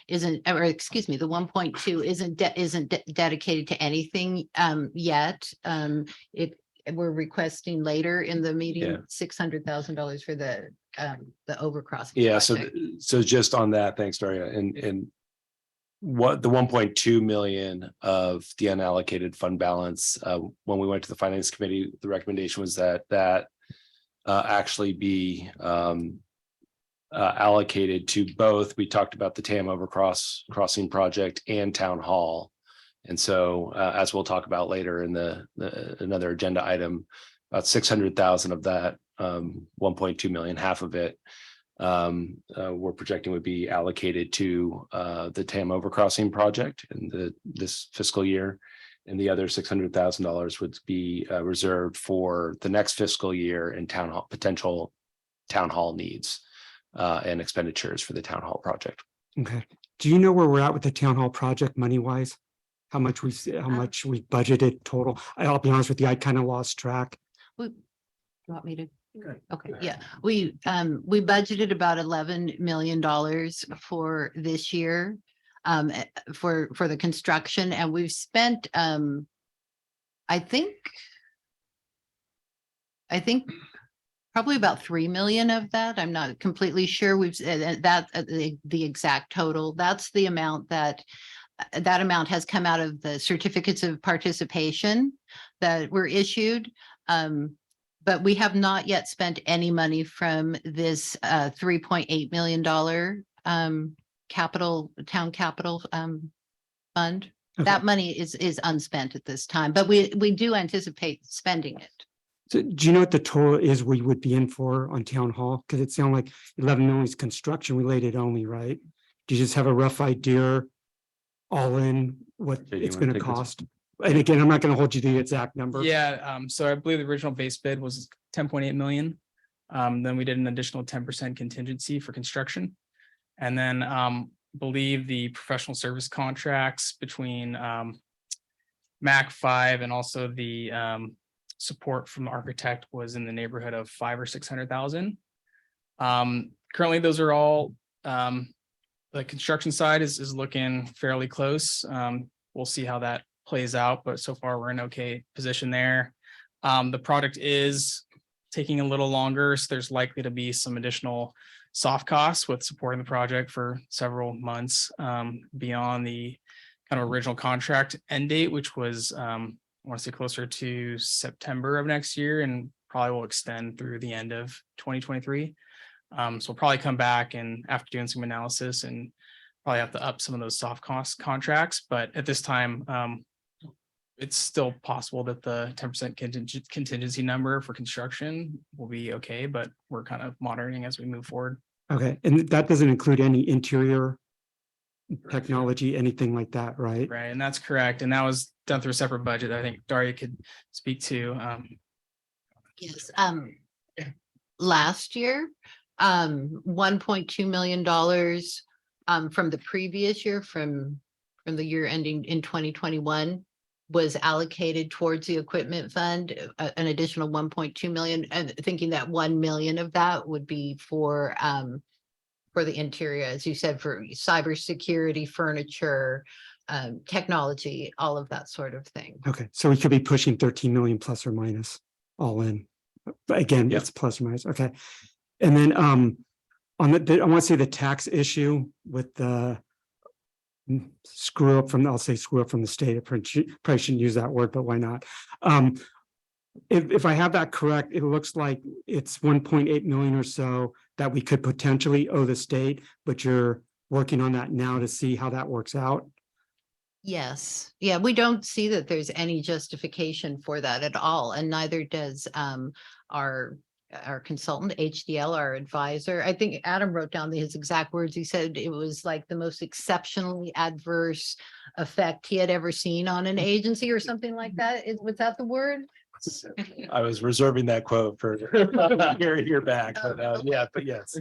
isn't, or excuse me, the 1.2 isn't dedicated to anything yet. We're requesting later in the Yeah. meeting, $600,000 for the overcrossing. Yeah, so, project. so just on that, thanks, Daria, and what the 1.2 million of the unallocated fund balance, when we went to the finance committee, the recommendation was that actually be allocated to both. We talked about the TAM crossing project and town hall. And so, as we'll talk about later in the another agenda item, about 600,000 of that 1.2 million, half of it, we're projecting would be allocated to the TAM overcrossing project in this fiscal year. And the other $600,000 would be reserved for the next fiscal year and potential town hall needs and expenditures for the town hall project. Okay. Do you know where we're at with the town hall project money wise? How much we budgeted total? I'll be honest with you, I kind of lost track. You want me to? Okay, yeah, we budgeted about $11 million for this year. For the construction, and we've spent I think probably about 3 million of that. I'm not completely sure. We've the exact total. That's the amount that amount has come out of the certificates of participation that were issued. But we have not yet spent any money from this $3.8 million town capital fund. Okay. That money is unspent at this time, but we do anticipate spending it. So do you know what the total is we would be in for on town hall? Because it sounded like 11 million is construction related only, right? Do you just have a rough idea all in what JD, you it's wanna going to take this? cost? And again, I'm not going to hold you to the exact number. Yeah, so I believe the original base bid was 10.8 million. Then we did an additional 10% contingency for construction. And then believe the professional service contracts between MAC 5 and also the support from the architect was in the neighborhood of 500,000 or 600,000. Currently, those are all the construction side is looking fairly close. We'll see how that plays out, but so far we're in okay position there. The product is taking a little longer, so there's likely to be some additional soft costs with supporting the project for several months beyond the kind of original contract end date, which was I want to say closer to September of next year, and probably will extend through the end of 2023. So we'll probably come back and after doing some analysis and probably have to up some of those soft cost contracts. But at this time, it's still possible that the 10% contingency number for construction will be okay, but we're kind of monitoring as we move forward. Okay. And that doesn't include any interior technology, anything like that, right? Right, and that's correct. And that was done through a separate budget. I think Daria could speak to. Yes, last year, $1.2 million from the previous year, from the year ending in 2021 was allocated towards the equipment fund, an additional 1.2 million, and thinking that 1 million of that would be for the interior, as you said, for cybersecurity, furniture, technology, all of that sort of thing. Okay. So we could be pushing 13 million plus or minus all in. But again, Yep. it's plus or minus. Okay. And then on I want to say the tax issue with the screw up from the state. I probably shouldn't use that word, but why not? If I have that correct, it looks like it's 1.8 million or so that we could potentially owe the state, but you're working on that now to see how that works out. Yes, yeah, we don't see that there's any justification for that at all, and neither does our our consultant, HDL, our advisor. I think Adam wrote down his exact words. He said it was like the most exceptionally adverse effect he had ever seen on an agency or something like that. Was that the word? I was reserving that quote for here back, but yeah, but yes.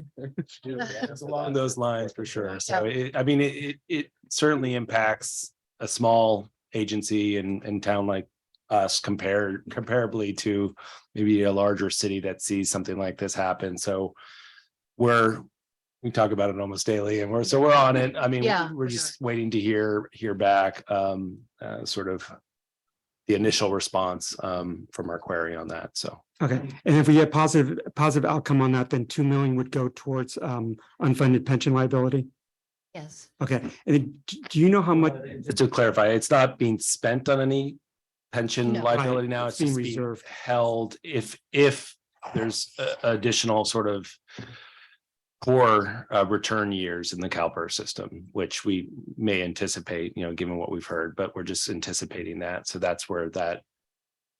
It's along those lines for sure. So I mean, it certainly impacts a small agency in town like us comparably to maybe a larger city that sees something like this happen. So we talk about it almost daily and we're on it. I mean, Yeah. we're just waiting to hear back sort of the initial response from our query on that. So. Okay, and if we get positive outcome on that, then 2 million would go towards unfunded pension liability. Yes. Okay, and then do you know how much? Just to clarify, it's not being spent on any pension No. liability Right, now. it's It's being just being reserved. held if there's additional sort of poor return years in the CalPERS system, which we may anticipate, given what we've heard, but we're just anticipating that. So that's where that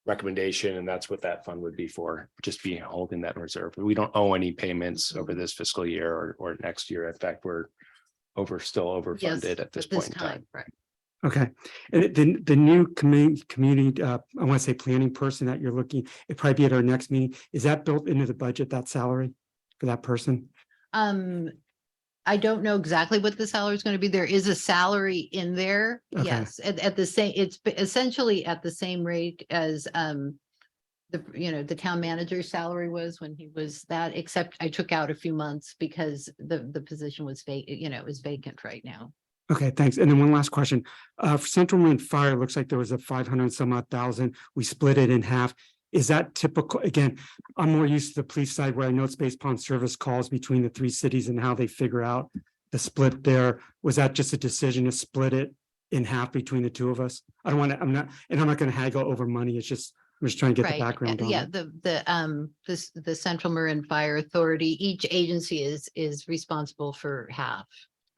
recommendation and that's what that fund would be for, just be holding that in reserve. We don't owe any payments over this fiscal year or next year. In fact, we're still Yes, overfunded at this point in time. right. Okay, and then the new community, I want to say planning person that you're looking, it probably be at our next meeting. Is that built into the budget, that salary for that person? I don't know exactly what the salary is going to be. There is a salary in there. Okay. Yes, at the same, it's essentially at the same rate as the town manager's salary was when he was that, except I took out a few months because the position was vacant, it was vacant right now. Okay, thanks. And then one last question. For Central Marin Fire, it looks like there was a 500 some odd thousand. We split it in half. Is that typical? Again, I'm more used to the police side where I know it's based upon service calls between the three cities and how they figure out the split there. Was that just a decision to split it in half between the two of us? I'm not going to haggle over money. I'm just trying to get the background on Yeah, it. the Central Marin Fire Authority, each agency is responsible for half.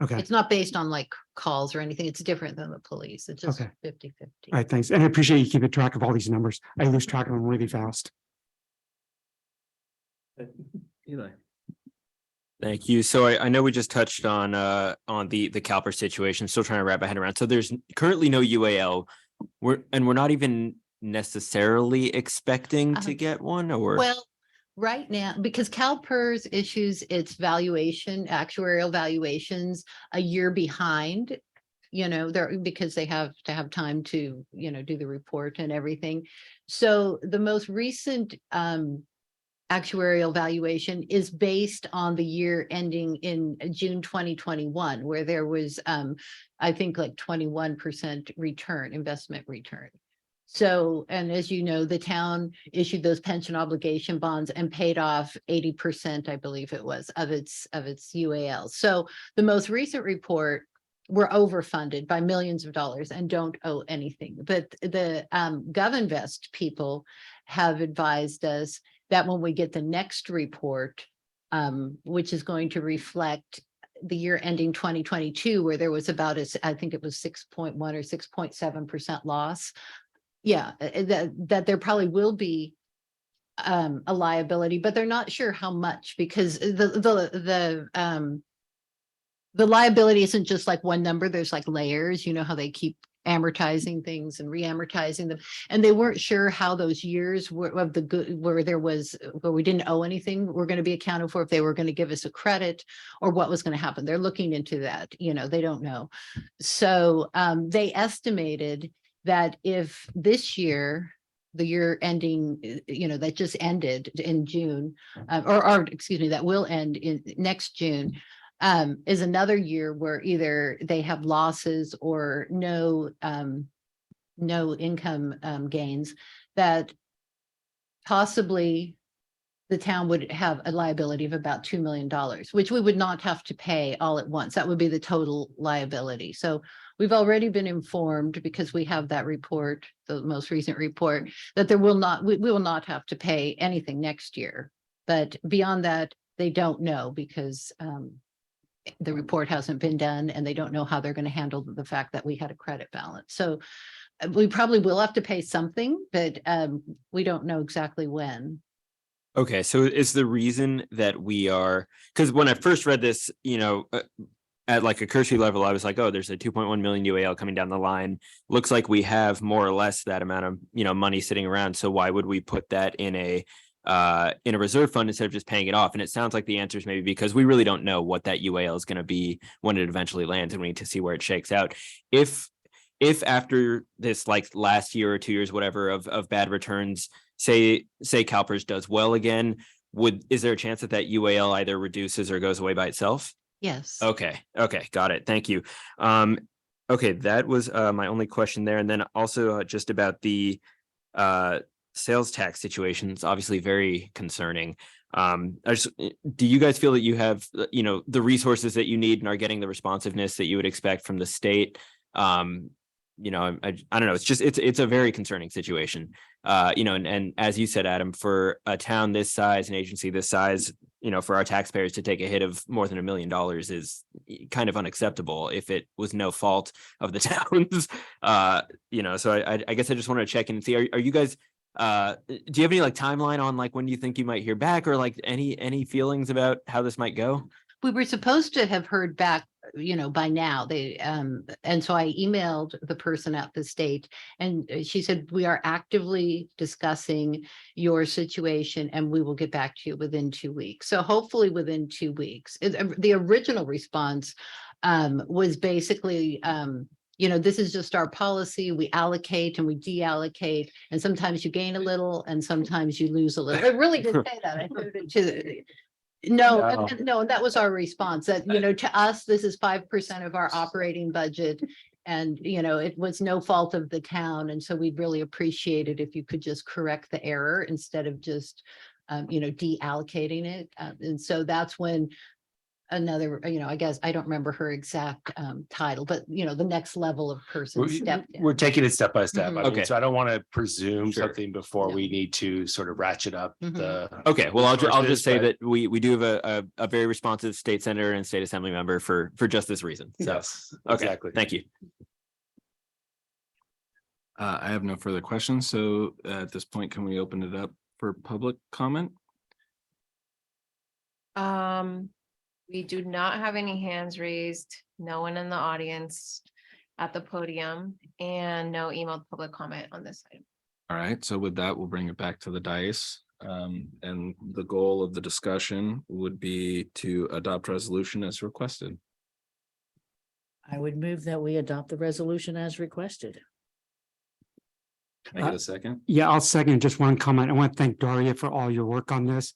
Okay, It's not based on like calls or anything. It's different than the police. It's just Okay. 50-50. all right, thanks. And I appreciate you keeping track of all these numbers. I lose track of them really fast. Eli. Thank you. So I know we just touched on the CalPERS situation, still trying to wrap my head around. So there's currently no UAL. We're not even necessarily expecting to get one, or Well, right now, because CalPERS issues its actuarial valuations a year behind, because they have to have time to, do the report and everything. So the most recent actuarial valuation is based on the year ending in June 2021, where there was, I think, like 21% investment return. So, and as you know, the town issued those pension obligation bonds and paid off 80%, I believe it was, of its UAL. So the most recent report, we're overfunded by millions of dollars and don't owe anything. But the GovInvest people have advised us that when we get the next report, which is going to reflect the year ending 2022, where there was about I think it was 6.1 or 6.7% loss. Yeah, that there probably will be a liability, but they're not sure how much, because the liability isn't just like one number. There's like layers, how they keep amortizing things and re-amortizing them. And they weren't sure how those years where we didn't owe anything were going to be accounted for, if they were going to give us a credit or what was going to happen. They're looking into that, they don't know. So they estimated that if this year, the year ending, that just ended in June, or excuse me, that will end in next June, is another year where either they have losses or no income gains, that possibly the town would have a liability of about $2 million, which we would not have to pay all at once. That would be the total liability. So we've already been informed, because we have that report, the most recent report, that we will not have to pay anything next year. But beyond that, they don't know, because the report hasn't been done and they don't know how they're going to handle the fact that we had a credit balance. So we probably will have to pay something, but we don't know exactly when. Okay, so is the reason that we are, because when I first read this, at like a cursory level, I was like, oh, there's a 2.1 million UAL coming down the line. Looks like we have more or less that amount of, money sitting around. So why would we put that in a reserve fund instead of just paying it off? And it sounds like the answer is maybe because we really don't know what that UAL is going to be when it eventually lands, and we need to see where it shakes out. If after this like last year or 2 years, whatever, of bad returns, say CalPERS does well again, is there a chance that UAL either reduces or goes away by itself? Yes. Okay, got it. Thank you. Okay, that was my only question there. And then also just about the sales tax situation. It's obviously very concerning. Do you guys feel that you have, the resources that you need and are getting the responsiveness that you would expect from the state? I don't know. It's a very concerning situation. And as you said, Adam, for a town this size, an agency this size, for our taxpayers to take a hit of more than $1 million is kind of unacceptable if it was no fault of the towns. So I guess I just want to check in and see, are you guys, do you have any like timeline on like when do you think you might hear back, or like any feelings about how this might go? We were supposed to have heard back, by now. And so I emailed the person at the state, and she said, we are actively discussing your situation and we will get back to you within 2 weeks. So hopefully within 2 weeks. The original response was basically, this is just our policy. We allocate and we deallocate, and sometimes you gain a little and sometimes you lose a little. I really did say that. I put it to No, that was our response, that, to us, this is 5% of our operating budget. And, it was no fault of the town. And so we'd really appreciate it if you could just correct the error instead of just, deallocating it. And so that's when another, I guess, I don't remember her exact title, but, the next level of person stepped in. We're taking it step by step. Mhm. I mean, Okay. so I don't want to presume Sure. something before we need to sort of ratchet up Mhm. the. Okay, well, I'll resources, just say but- that we do have a very responsive state senator and state assembly member for just this reason. So, Yes, okay, exactly. thank you. I have no further questions. So at this point, can we open it up for public comment? We do not have any hands raised, no one in the audience at the podium, and no emailed public comment on this item. All right, so with that, we'll bring it back to the dais. And the goal of the discussion would be to adopt resolution as requested. I would move that we adopt the resolution as requested. Can I get a second? Yeah, I'll second just one comment. I want to thank Daria for all your work on this.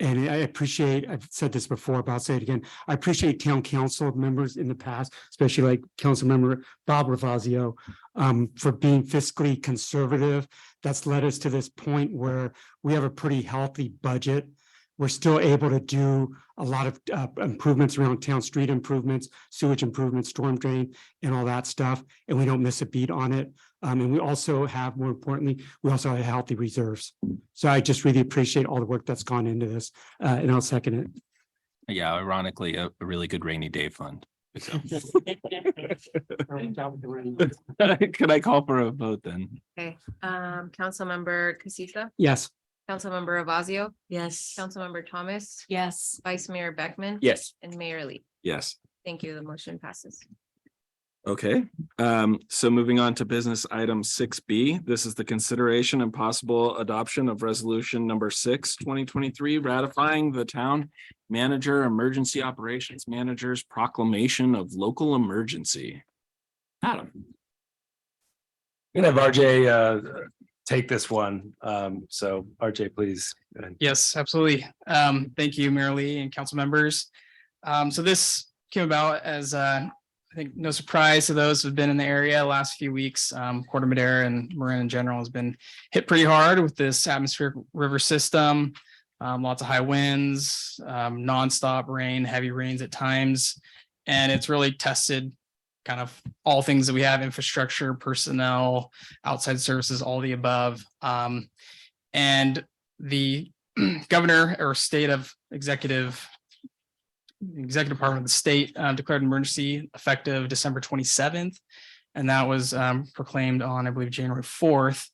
And I appreciate, I've said this before, but I'll say it again. I appreciate town council members in the past, especially like council member Bob Ravazio, for being fiscally conservative. That's led us to this point where we have a pretty healthy budget. We're still able to do a lot of improvements around town, street improvements, sewage improvements, storm drain, and all that stuff. And we don't miss a beat on it. And we also have, more importantly, we also have healthy reserves. So I just really appreciate all the work that's gone into this, and I'll second it. Yeah, ironically, a really good rainy day fund. So. Could I call for a vote then? Okay, Councilmember Casissa, Yes. Councilmember Avazio, Yes. Councilmember Thomas, Yes. Vice Mayor Beckman. Yes. And Mayor Lee. Yes. Thank you. The motion passes. Okay, so moving on to business item 6B. This is the consideration and possible adoption of resolution number 6, 2023, ratifying the town manager, emergency operations manager's proclamation of local emergency. Adam. I'm gonna have RJ take this one. So RJ, please. go ahead. Yes, absolutely. Thank you, Mayor Lee and council members. So this came about as I think no surprise to those who've been in the area last few weeks. Corte Madera and Marin in general has been hit pretty hard with this atmospheric river system. Lots of high winds, nonstop rain, heavy rains at times. And it's really tested kind of all things that we have: infrastructure, personnel, outside services, all the above. And the governor or state of executive executive department of the state declared an emergency effective December 27th. And that was proclaimed on, I believe, January 4th.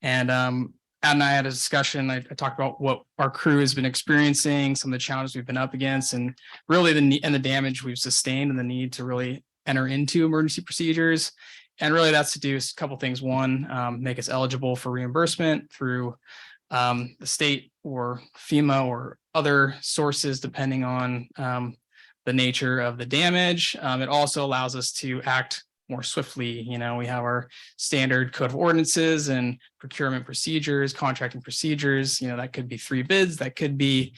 And Ad and I had a discussion. I talked about what our crew has been experiencing, some of the challenges we've been up against, and really the damage we've sustained and the need to really enter into emergency procedures. And really that's to do a couple things. One, make us eligible for reimbursement through the state or FEMA or other sources, depending on the nature of the damage. It also allows us to act more swiftly. You know, we have our standard code of ordinances and procurement procedures, contracting procedures. You know, that could be 3 bids, that could be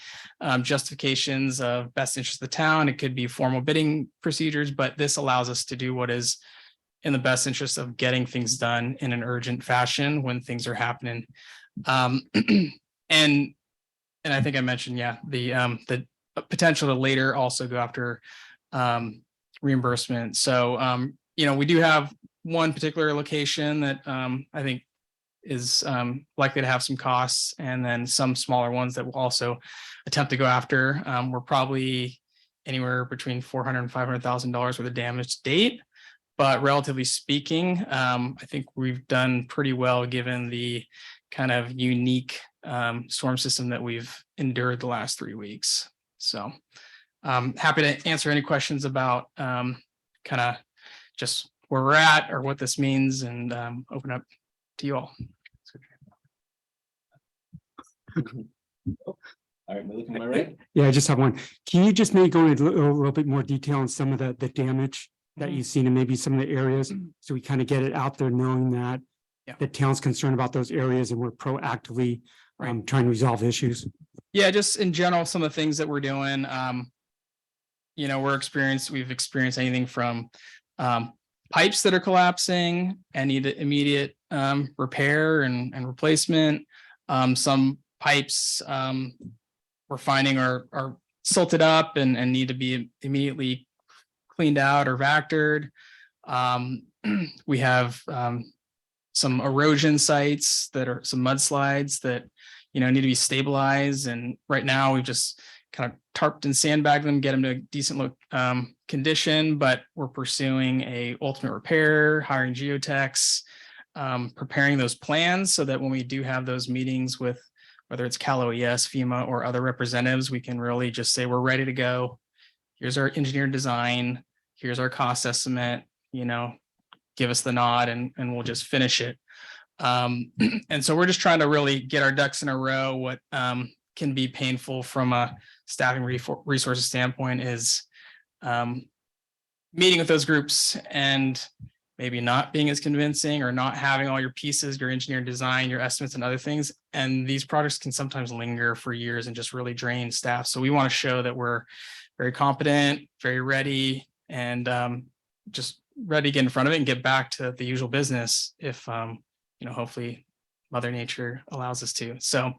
justifications of best interest of the town. It could be formal bidding procedures, but this allows us to do what is in the best interest of getting things done in an urgent fashion when things are happening. And I think I mentioned, yeah, the potential to later also go after reimbursement. So, you know, we do have one particular location that I think is likely to have some costs, and then some smaller ones that will also attempt to go after. We're probably anywhere between $400,000 and $500,000 worth of damage to date. But relatively speaking, I think we've done pretty well given the kind of unique storm system that we've endured the last 3 weeks. So happy to answer any questions about kind of just where we're at or what this means, and open up to you all. All right, looking to my right. Yeah, I just have one. Can you just maybe go into a little bit more detail on some of the damage that you've seen and maybe some of the areas, so we kind of get it out there, knowing that the town's concerned about those areas and we're proactively trying to resolve issues? Yeah, just in general, some of the things that we're doing, you know, we've experienced anything from pipes that are collapsing and need immediate repair and replacement. Some pipes we're finding are silted up and need to be immediately cleaned out or vectored. We have some erosion sites that are some mudslides that, you know, need to be stabilized. And right now we've just kind of tarped and sandbagged them, get them to a decent condition, but we're pursuing a ultimate repair, hiring geotechs, preparing those plans so that when we do have those meetings with whether it's Cal OES, FEMA, or other representatives, we can really just say, we're ready to go. Here's our engineered design. Here's our cost estimate, you know, give us the nod and we'll just finish it. And so we're just trying to really get our ducks in a row. What can be painful from a staffing resources standpoint is meeting with those groups and maybe not being as convincing or not having all your pieces, your engineered design, your estimates and other things. And these projects can sometimes linger for years and just really drain staff. So we want to show that we're very competent, very ready, and just ready to get in front of it and get back to the usual business if, you know, hopefully Mother Nature allows us to. So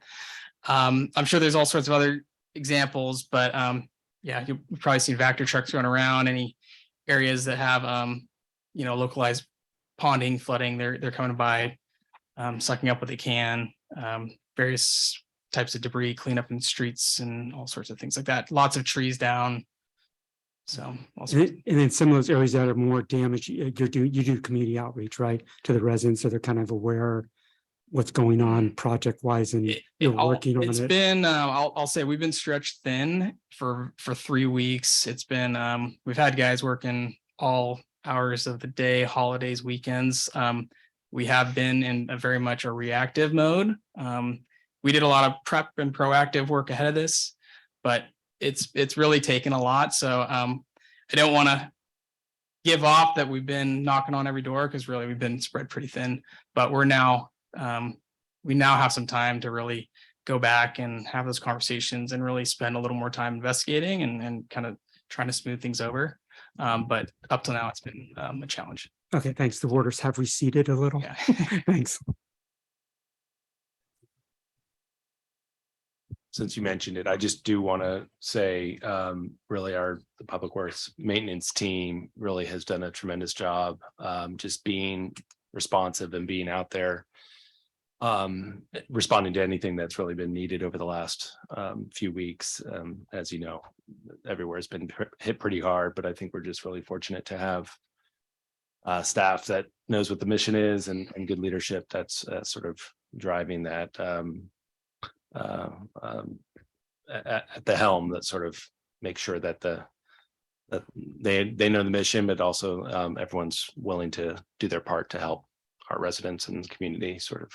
I'm sure there's all sorts of other examples, but yeah, you've probably seen Vector trucks going around. Any areas that have, you know, localized ponding, flooding, they're coming by, sucking up what they can, various types of debris, cleanup in streets and all sorts of things like that. Lots of trees down. So, and then some of those areas that are more damaged, you do community outreach, right, to the residents, so they're kind of aware what's going on project wise, and you're working on it. It's been, I'll say we've been stretched thin for 3 weeks. It's been, we've had guys working all hours of the day, holidays, weekends. We have been in a very much a reactive mode. We did a lot of prep and proactive work ahead of this, but it's really taken a lot. So I don't want to give off that we've been knocking on every door, because really we've been spread pretty thin, but we're now, we now have some time to really go back and have those conversations and really spend a little more time investigating and kind of trying to smooth things over. But up till now, it's been a challenge. Okay, thanks. The waters have receded a little. Yeah. Thanks. Since you mentioned it, I just do want to say, really the public works maintenance team really has done a tremendous job, just being responsive and being out there responding to anything that's really been needed over the last few weeks. As you know, everywhere has been hit pretty hard, but I think we're just really fortunate to have staff that knows what the mission is and good leadership that's sort of driving that at the helm, that sort of make sure that that they know the mission, but also everyone's willing to do their part to help our residents and community sort of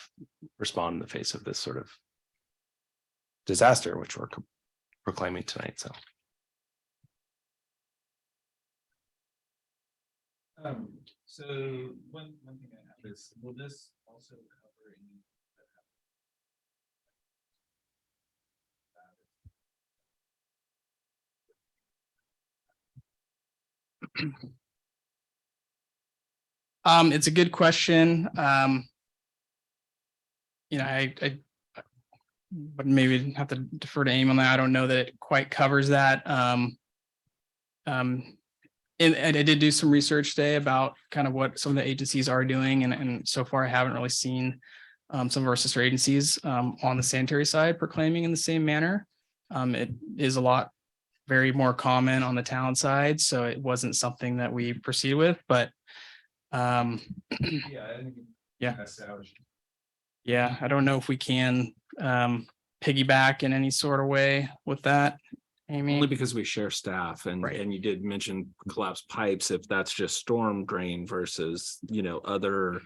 respond in the face of this sort of disaster, which we're proclaiming tonight. So. So one thing I have is, will this also cover any? It's a good question. You know, I but maybe have to defer to Amy on that. I don't know that it quite covers that. And I did do some research today about kind of what some of the agencies are doing, and so far I haven't really seen some of our sister agencies on the sanitary side proclaiming in the same manner. It is a lot very more common on the town side, so it wasn't something that we proceed with, but yeah, I don't know if we can piggyback in any sort of way with that. Only Amy, because we share staff, and Right. and you did mention collapsed pipes, if that's just storm drain versus, other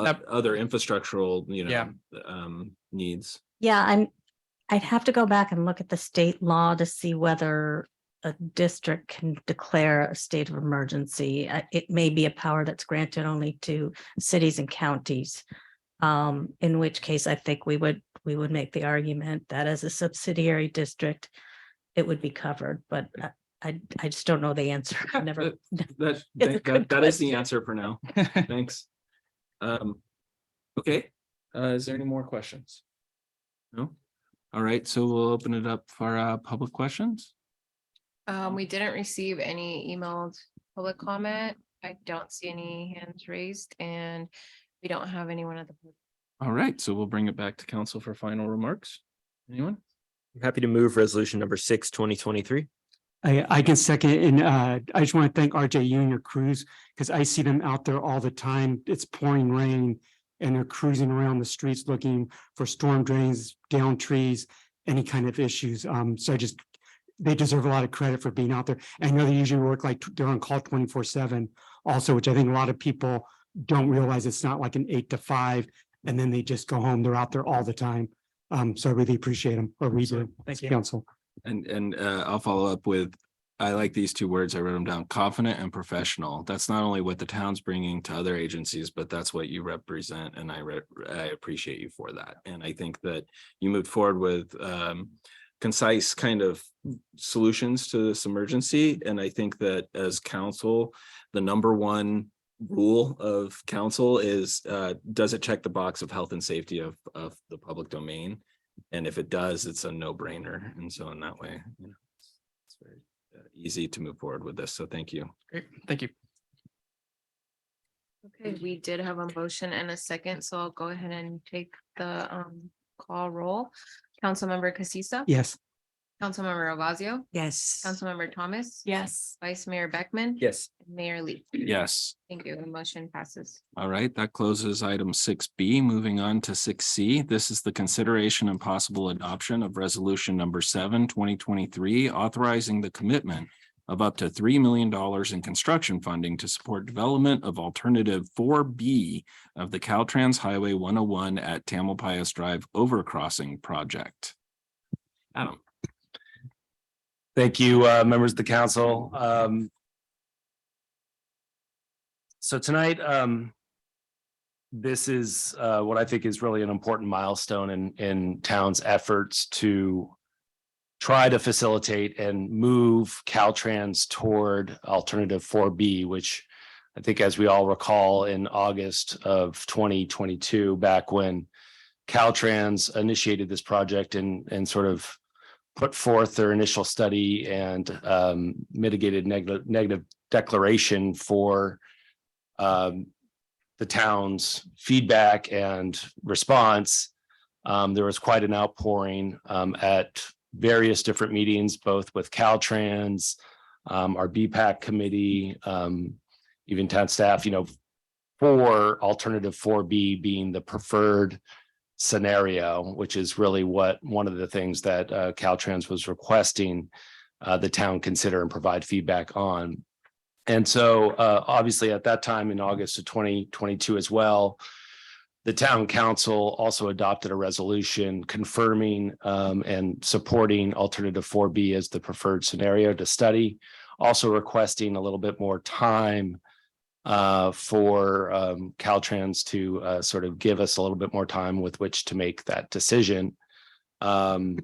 Yep. other infrastructural, Yeah. needs. Yeah, I'd have to go back and look at the state law to see whether a district can declare a state of emergency. It may be a power that's granted only to cities and counties. In which case I think we would make the argument that as a subsidiary district, it would be covered, but I just don't know the answer. I never. That It's a good that is the question. answer for now. Thanks. Okay, is there any more questions? No? All right, so we'll open it up for public questions. We didn't receive any emailed public comment. I don't see any hands raised, and we don't have anyone at the. All right, so we'll bring it back to council for final remarks. Anyone? I'm happy to move resolution number 6, 2023. I can second it, and I just want to thank RJ, you and your crews, because I see them out there all the time. It's pouring rain and they're cruising around the streets looking for storm drains, down trees, any kind of issues. So they deserve a lot of credit for being out there. I know they usually work like they're on call 24/7 also, which I think a lot of people don't realize it's not like an 8 to 5 and then they just go home. They're out there all the time. So I really appreciate them, or we do. Thank you. Council. And I'll follow up with, I like these two words, I wrote them down, confident and professional. That's not only what the town's bringing to other agencies, but that's what you represent, and I appreciate you for that. And I think that you moved forward with concise kind of solutions to this emergency. And I think that as council, the number one rule of council is, does it check the box of health and safety of the public domain? And if it does, it's a no-brainer. And so in that way, it's very easy to move forward with this. So thank you. Great, thank you. Okay, we did have a motion and a second, so I'll go ahead and take the call roll. Councilmember Casissa. Yes. Councilmember Ravazio. yes. Councilmember Thomas. Yes. Vice Mayor Beckman. Yes. and Mayor Lee. Yes. Thank you. The motion passes. All right, that closes item 6B. Moving on to 6C. This is the consideration and possible adoption of resolution number 7, 2023, authorizing the commitment of up to $3 million in construction funding to support development of alternative 4B of the Caltrans Highway 101 at Tamalpais Drive overcrossing project. Adam. Thank you, members of the council. So tonight, this is what I think is really an important milestone in town's efforts to try to facilitate and move Caltrans toward alternative 4B, which I think, as we all recall, in August of 2022, back when Caltrans initiated this project and sort of put forth their initial study and mitigated negative declaration for the the town's feedback and response, there was quite an outpouring at various different meetings, both with Caltrans, our BPAC committee, even town staff, for alternative 4B being the preferred scenario, which is really what one of the things that Caltrans was requesting the town consider and provide feedback on. And so obviously at that time in August of 2022 as well, the town council also adopted a resolution confirming and supporting alternative 4B as the preferred scenario to study, also requesting a little bit more time for Caltrans to sort of give us a little bit more time with which to make that decision about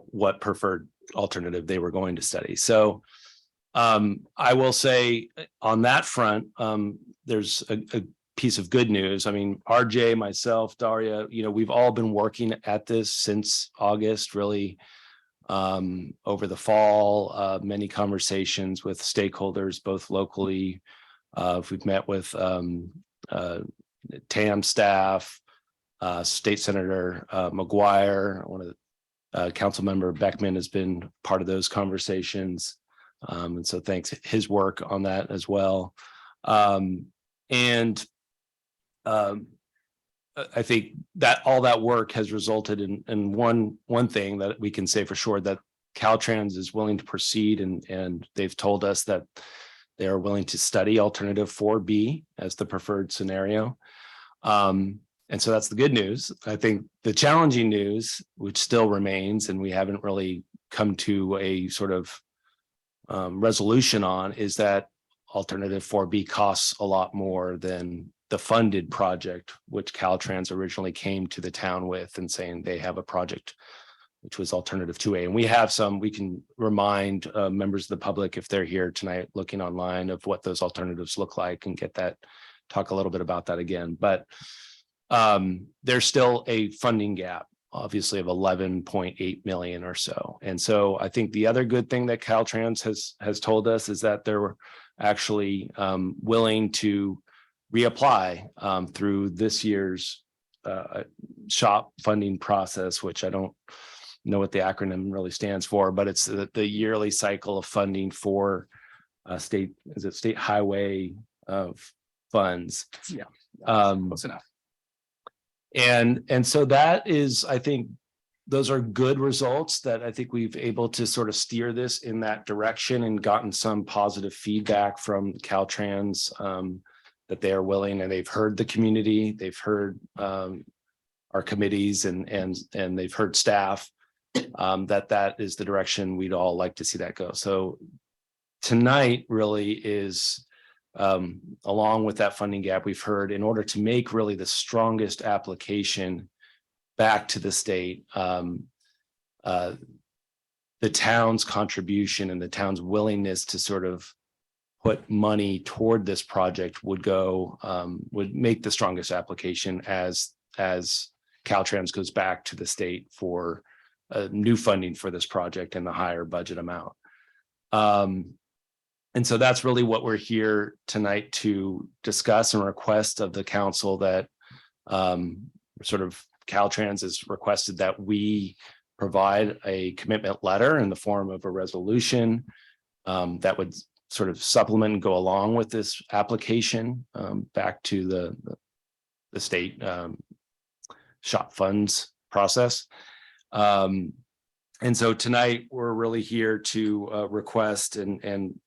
what preferred alternative they were going to study. So I will say on that front, there's a piece of good news. I mean, RJ, myself, Daria, we've all been working at this since August, really over the fall, many conversations with stakeholders, both locally. We've met with TAM staff, State Senator McGuire, one of the council member Beckman has been part of those conversations. And so thanks his work on that as well. I think that all that work has resulted in one thing that we can say for sure, that Caltrans is willing to proceed, and they've told us that they are willing to study alternative 4B as the preferred scenario. And so that's the good news. I think the challenging news, which still remains, and we haven't really come to a sort of resolution on, is that alternative 4B costs a lot more than the funded project, which Caltrans originally came to the town with and saying they have a project, which was alternative 2A. And we have some, we can remind members of the public, if they're here tonight looking online, of what those alternatives look like and get that, talk a little bit about that again. But there's still a funding gap, obviously, of 11.8 million or so. And so I think the other good thing that Caltrans has told us is that they're actually willing to reapply through this year's SHOP funding process, which I don't know what the acronym really stands for, but it's the yearly cycle of funding for state highway funds. Yeah. Close enough. And so that is, I think, those are good results that I think we've able to sort of steer this in that direction and gotten some positive feedback from Caltrans that they are willing, and they've heard the community, they've heard our committees and they've heard staff that is the direction we'd all like to see that go. So tonight really is along with that funding gap, we've heard, in order to make really the strongest application back to the state, the town's contribution and the town's willingness to sort of put money toward this project would make the strongest application as Caltrans goes back to the state for new funding for this project and the higher budget amount. And so that's really what we're here tonight to discuss and request of the council, that sort of Caltrans has requested that we provide a commitment letter in the form of a resolution that would sort of supplement and go along with this application back to the state SHOP funds process. And so tonight we're really here to request, and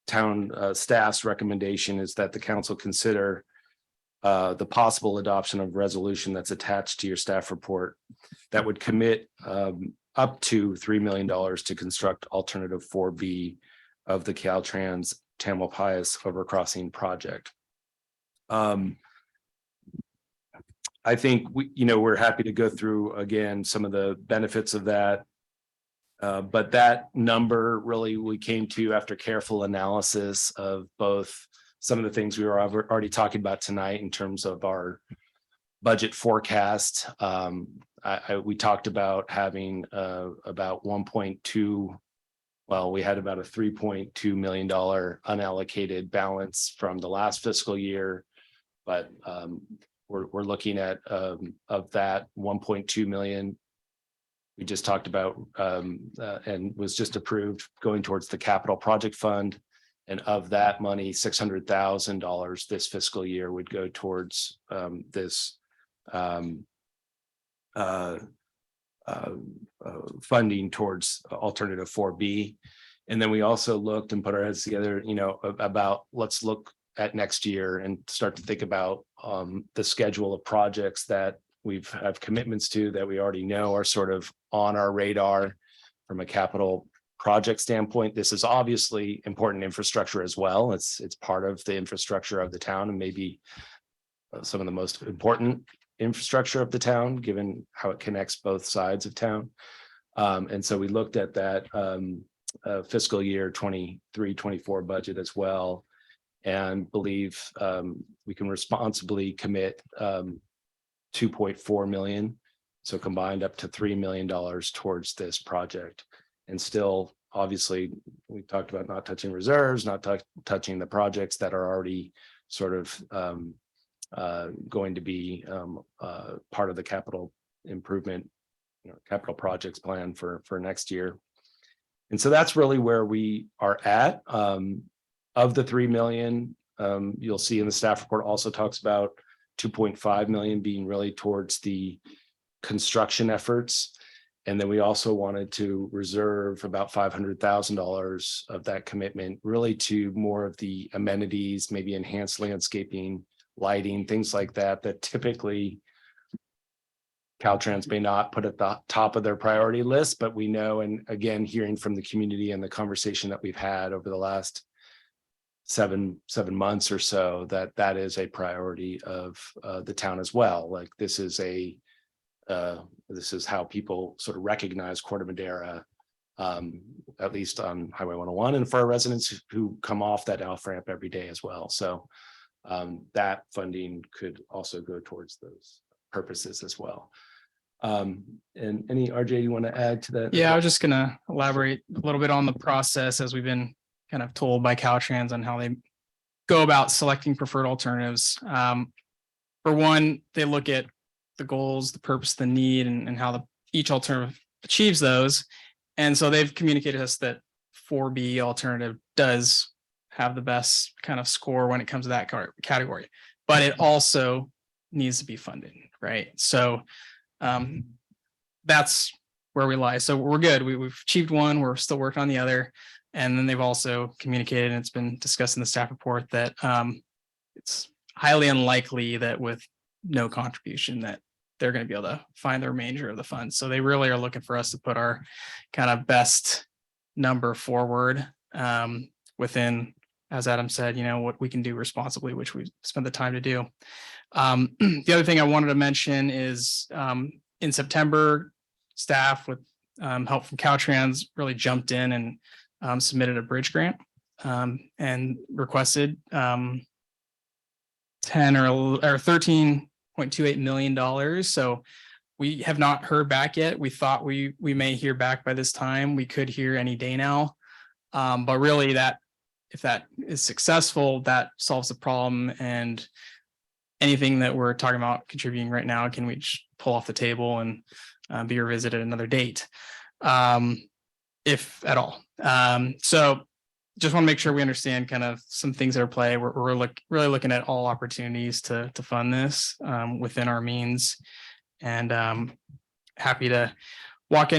town staff's recommendation is that the council consider the possible adoption of resolution that's attached to your staff report that would commit up to $3 million to construct alternative 4B of the Caltrans Tamalpais overcrossing project. I think we're happy to go through again some of the benefits of that. But that number really we came to after careful analysis of both some of the things we were already talking about tonight in terms of our budget forecast. We talked about having about 1.2, well, we had about a $3.2 million unallocated balance from the last fiscal year. But we're looking at of that 1.2 million. We just talked about and was just approved going towards the capital project fund. And of that money, $600,000 this fiscal year would go towards this funding towards alternative 4B. And then we also looked and put our heads together, about let's look at next year and start to think about the schedule of projects that have commitments to, that we already know are sort of on our radar from a capital project standpoint. This is obviously important infrastructure as well. It's part of the infrastructure of the town, and maybe some of the most important infrastructure of the town, given how it connects both sides of town. And so we looked at that fiscal year 23-24 budget as well, and believe we can responsibly commit $2.4 million. So combined up to $3 million towards this project. And still, obviously, we talked about not touching reserves, not touching the projects that are already sort of going to be part of the capital improvement, capital projects plan for next year. And so that's really where we are at. Of the 3 million, you'll see in the staff report also talks about 2.5 million being really towards the construction efforts. And then we also wanted to reserve about $500,000 of that commitment really to more of the amenities, maybe enhanced landscaping, lighting, things like that, that typically Caltrans may not put at the top of their priority list, but we know, and again, hearing from the community and the conversation that we've had over the last seven months or so, that is a priority of the town as well. Like this is how people sort of recognize Corte Madera, at least on Highway 101, and for our residents who come off that off ramp every day as well. So that funding could also go towards those purposes as well. And any RJ you want to add to that? Yeah, I was just gonna elaborate a little bit on the process as we've been kind of told by Caltrans on how they go about selecting preferred alternatives. For one, they look at the goals, the purpose, the need, and how each alternative achieves those. And so they've communicated to us that 4B alternative does have the best kind of score when it comes to that category, but it also needs to be funded, right? So that's where we lie. So we're good. We've achieved one. We're still working on the other. And then they've also communicated, and it's been discussed in the staff report, that it's highly unlikely that with no contribution that they're going to be able to find the remainder of the funds. So they really are looking for us to put our kind of best number forward within, as Adam said, what we can do responsibly, which we spent the time to do. The other thing I wanted to mention is in September, staff with help from Caltrans really jumped in and submitted a bridge grant and requested 10 or $13.28 million. So we have not heard back yet. We thought we may hear back by this time. We could hear any day now. But really if that is successful, that solves the problem, and anything that we're talking about contributing right now can we just pull off the table and be revisited at another date, if at all. So just want to make sure we understand kind of some things that are play. We're really looking at all opportunities to fund this within our means, and happy to walk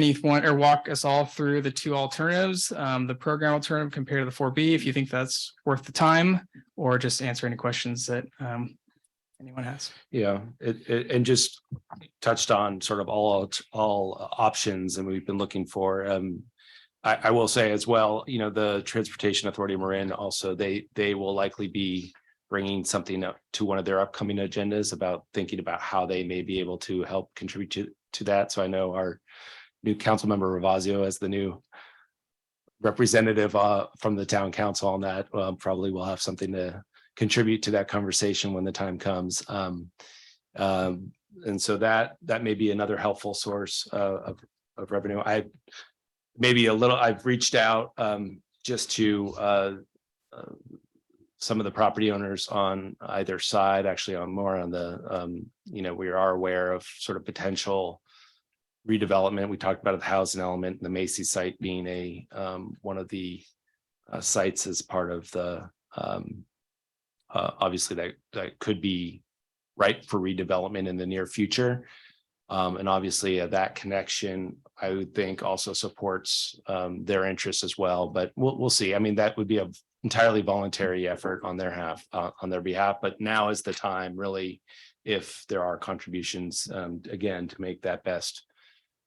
us all through the two alternatives, the program alternative compared to the 4B, if you think that's worth the time, or just answer any questions that anyone has. Yeah, and just touched on sort of all options, and we've been looking for. I will say as well, the Transportation Authority of Marin also, they will likely be bringing something up to one of their upcoming agendas about thinking about how they may be able to help contribute to that. So I know our new council member Ravazio, as the new representative from the town council on that, probably will have something to contribute to that conversation when the time comes. And so that may be another helpful source of revenue. I've reached out just to some of the property owners on either side, actually on more on the, we are aware of sort of potential redevelopment. We talked about the housing element, the Macy's site being a one of the sites as part of the obviously that could be ripe for redevelopment in the near future. And obviously that connection, I would think, also supports their interests as well. But we'll see. I mean, that would be an entirely voluntary effort on their behalf. But now is the time, really, if there are contributions, again, to make that best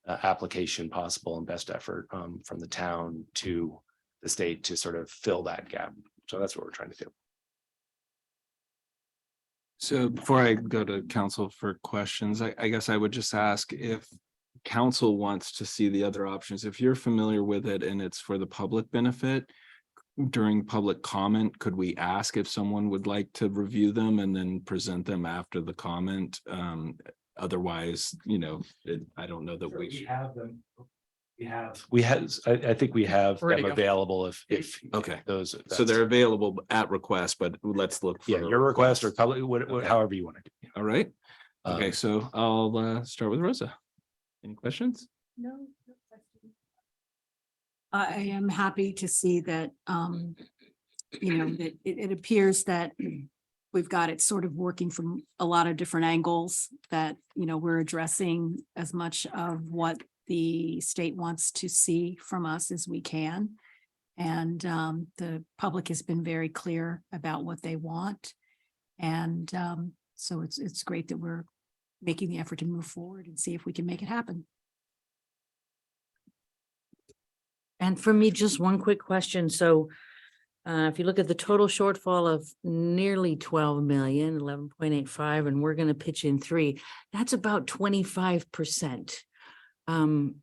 application possible and best effort from the town to the state to sort of fill that gap. So that's what we're trying to do. So before I go to council for questions, I guess I would just ask if council wants to see the other options. If you're familiar with it and it's for the public benefit, during public comment, could we ask if someone would like to review them and then present them after the comment? Otherwise, I don't know that we have them. I think we have Ready them to go. available if Okay. those. So they're available at request, but let's look. Yeah, for your request or public, Okay. however you want to do. All right. Okay, so I'll start with Rosa. Any questions? No. I am happy to see that, that it appears that we've got it sort of working from a lot of different angles, that, we're addressing as much of what the state wants to see from us as we can. And the public has been very clear about what they want. And so it's great that we're making the effort to move forward and see if we can make it happen. And for me, just one quick question. So if you look at the total shortfall of nearly 12 million, 11.85, and we're going to pitch in 3, that's about 25%.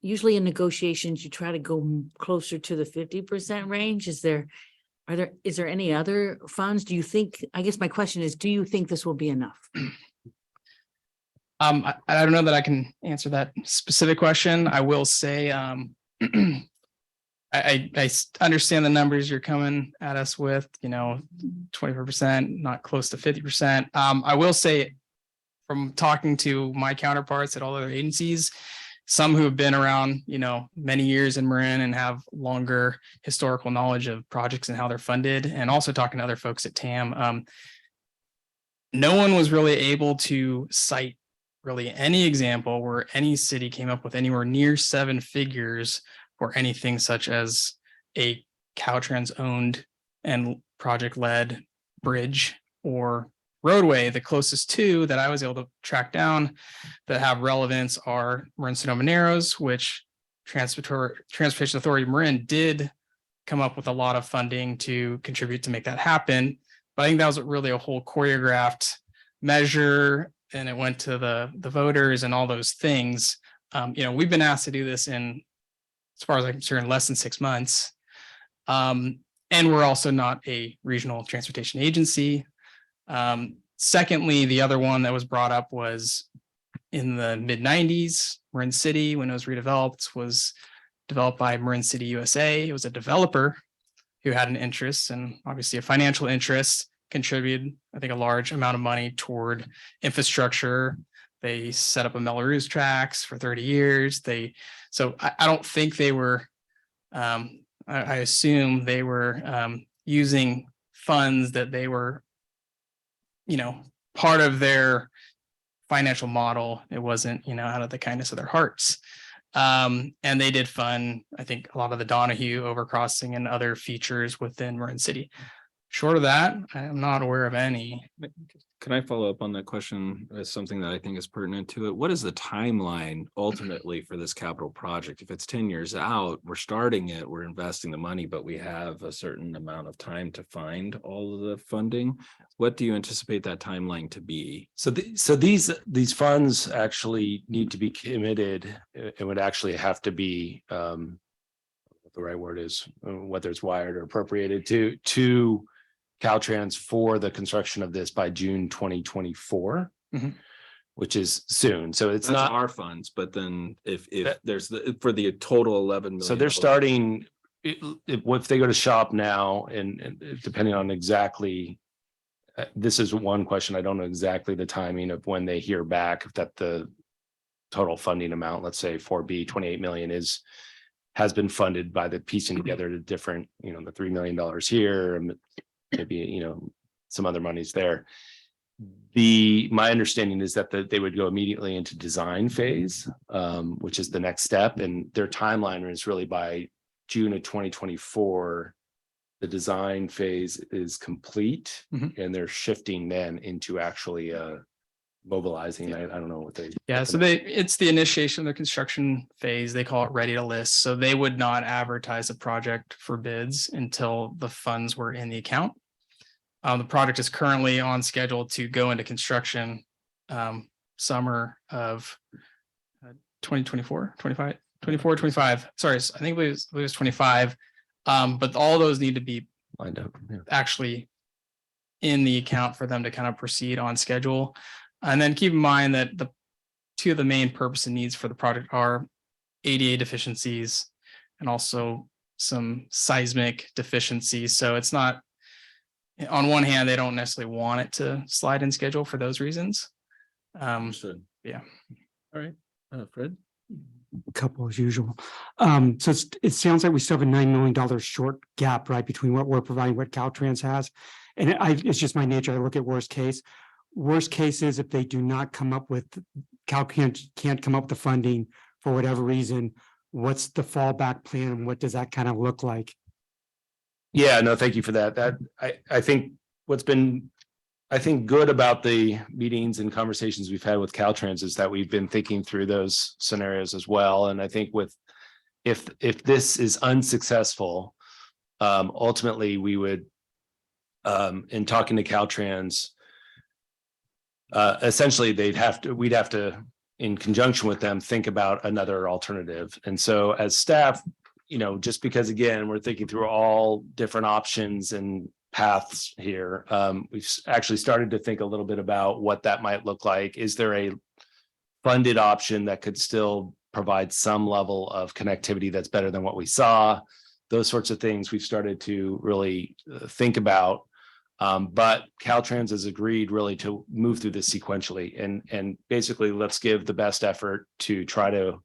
Usually in negotiations, you try to go closer to the 50% range. Is there any other funds? Do you think, I guess my question is, do you think this will be enough? I don't know that I can answer that specific question. I will say, I understand the numbers you're coming at us with, 24%, not close to 50%. I will say, from talking to my counterparts at all other agencies, some who have been around, many years in Marin and have longer historical knowledge of projects and how they're funded, and also talking to other folks at TAM, no one was really able to cite really any example where any city came up with anywhere near 7 figures for anything such as a Caltrans owned and project led bridge or roadway. The closest two that I was able to track down that have relevance are Marin Sonoma Narrows, which Transportation Authority Marin did come up with a lot of funding to contribute to make that happen. But I think that was really a whole choreographed measure, and it went to the voters and all those things. We've been asked to do this in, as far as I'm concerned, less than 6 months. And we're also not a regional transportation agency. Secondly, the other one that was brought up was in the mid-90s, Marin City, when it was redeveloped, was developed by Marin City USA. It was a developer who had an interest, and obviously a financial interest, contributed, I think, a large amount of money toward infrastructure. They set up a Melrose tracks for 30 years. So I don't think they were, I assume they were using funds that they were, part of their financial model. It wasn't, out of the kindness of their hearts. And they did fund, I think, a lot of the Donahue overcrossing and other features within Marin City. Short of that, I'm not aware of any. Can I follow up on that question as something that I think is pertinent to it? What is the timeline ultimately for this capital project? If it's 10 years out, we're starting it, we're investing the money, but we have a certain amount of time to find all of the funding. What do you anticipate that timeline to be? So these funds actually need to be committed. It would actually have to be what the right word is, whether it's wired or appropriated to Caltrans for the construction of this by June 2024, which is soon. So it's That's not our funds, but then if there's for the total 11 million. So they're starting if they go to shop now and depending on exactly, this is one question. I don't know exactly the timing of when they hear back if that the total funding amount, let's say 4B 28 million has been funded by the piecing together the different, the $3 million here, and maybe, some other monies there. My understanding is that they would go immediately into design phase, which is the next step, and their timeline is really by June of 2024. The design phase is complete, and they're shifting then into actually mobilizing. I don't know what they. Yeah, so it's the initiation of the construction phase. They call it ready to list. So they would not advertise a project for bids until the funds were in the account. The project is currently on schedule to go into construction summer of 2024, 25, 24, 25. Sorry, I think it was 25. But all those need to be Lined up. Yeah. actually in the account for them to kind of proceed on schedule. And then keep in mind that the two of the main purpose and needs for the project are ADA deficiencies and also some seismic deficiencies. So it's not, on one hand, they don't necessarily want it to slide in schedule for those reasons. Understood. Yeah. All right, Fred. Couple as usual. So it sounds like we still have a $9 million short gap, right, between what we're providing, what Caltrans has. And it's just my nature. I look at worst case. Worst case is if they do not come up with, can't come up with the funding for whatever reason, what's the fallback plan and what does that kind of look like? Yeah, no, thank you for that. I think what's been, good about the meetings and conversations we've had with Caltrans is that we've been thinking through those scenarios as well. And I think if this is unsuccessful, ultimately we would, in talking to Caltrans, essentially we'd have to, in conjunction with them, think about another alternative. And so as staff, just because, again, we're thinking through all different options and paths here, we've actually started to think a little bit about what that might look like. Is there a funded option that could still provide some level of connectivity that's better than what we saw? Those sorts of things we've started to really think about. But Caltrans has agreed really to move through this sequentially, and basically let's give the best effort to try to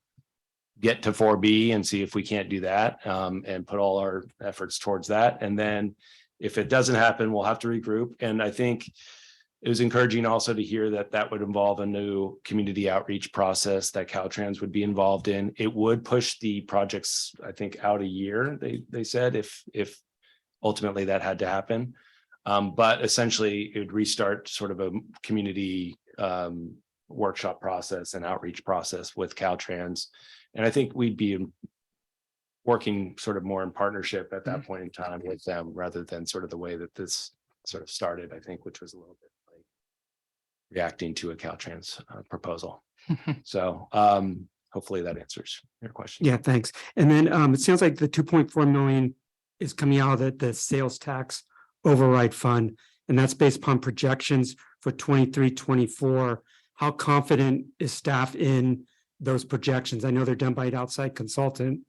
get to 4B and see if we can't do that, and put all our efforts towards that. And then if it doesn't happen, we'll have to regroup. And I think it was encouraging also to hear that would involve a new community outreach process that Caltrans would be involved in. It would push the projects, I think, out a year, they said, if ultimately that had to happen. But essentially it would restart sort of a community workshop process and outreach process with Caltrans. And I think we'd be working sort of more in partnership at that point in time with them, rather than sort of the way that this sort of started, I think, which was a little bit like reacting to a Caltrans proposal. So hopefully that answers your question. Yeah, thanks. And then it sounds like the 2.4 million is coming out of the sales tax override fund, and that's based upon projections for 23-24. How confident is staff in those projections? I know they're done by an outside consultant,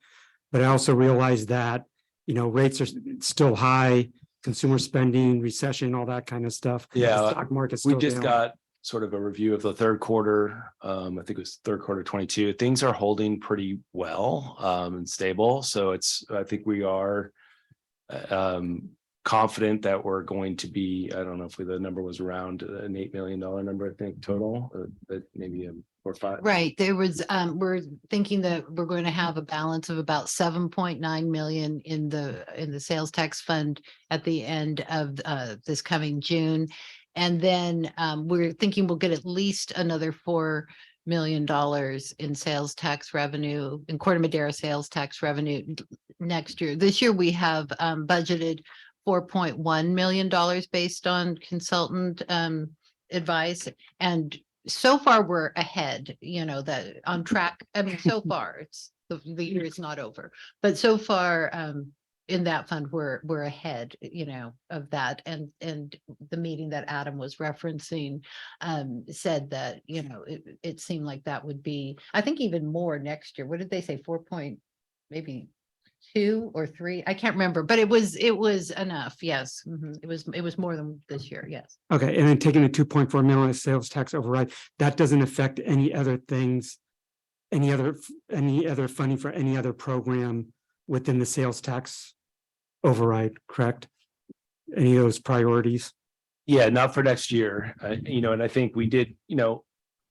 but I also realize that, rates are still high, consumer spending, recession, all that kind of stuff. Yeah, The stock market's we still just down. got sort of a review of the third quarter. I think it was third quarter 22. Things are holding pretty well and stable. So I think we are confident that we're going to be, I don't know if the number was around an $8 million number, I think total, but maybe or 5. Right, there was, we're thinking that we're going to have a balance of about 7.9 million in the sales tax fund at the end of this coming June. And then we're thinking we'll get at least another $4 million in sales tax revenue, in Corte Madera sales tax revenue next year. This year we have budgeted $4.1 million based on consultant advice. And so far we're ahead, that on track. I mean, so far it's the year is not over, but so far in that fund, we're ahead, of that. And the meeting that Adam was referencing said that, it seemed like that would be, I think, even more next year. What did they say? 4 point, maybe 2 or 3, I can't remember, but it was enough. Yes. It was more than this year. Yes. Okay, and then taking the 2.4 million as sales tax override, that doesn't affect any other things, any other funding for any other program within the sales tax override, correct? Any of those priorities? Yeah, not for next year, and I think we did,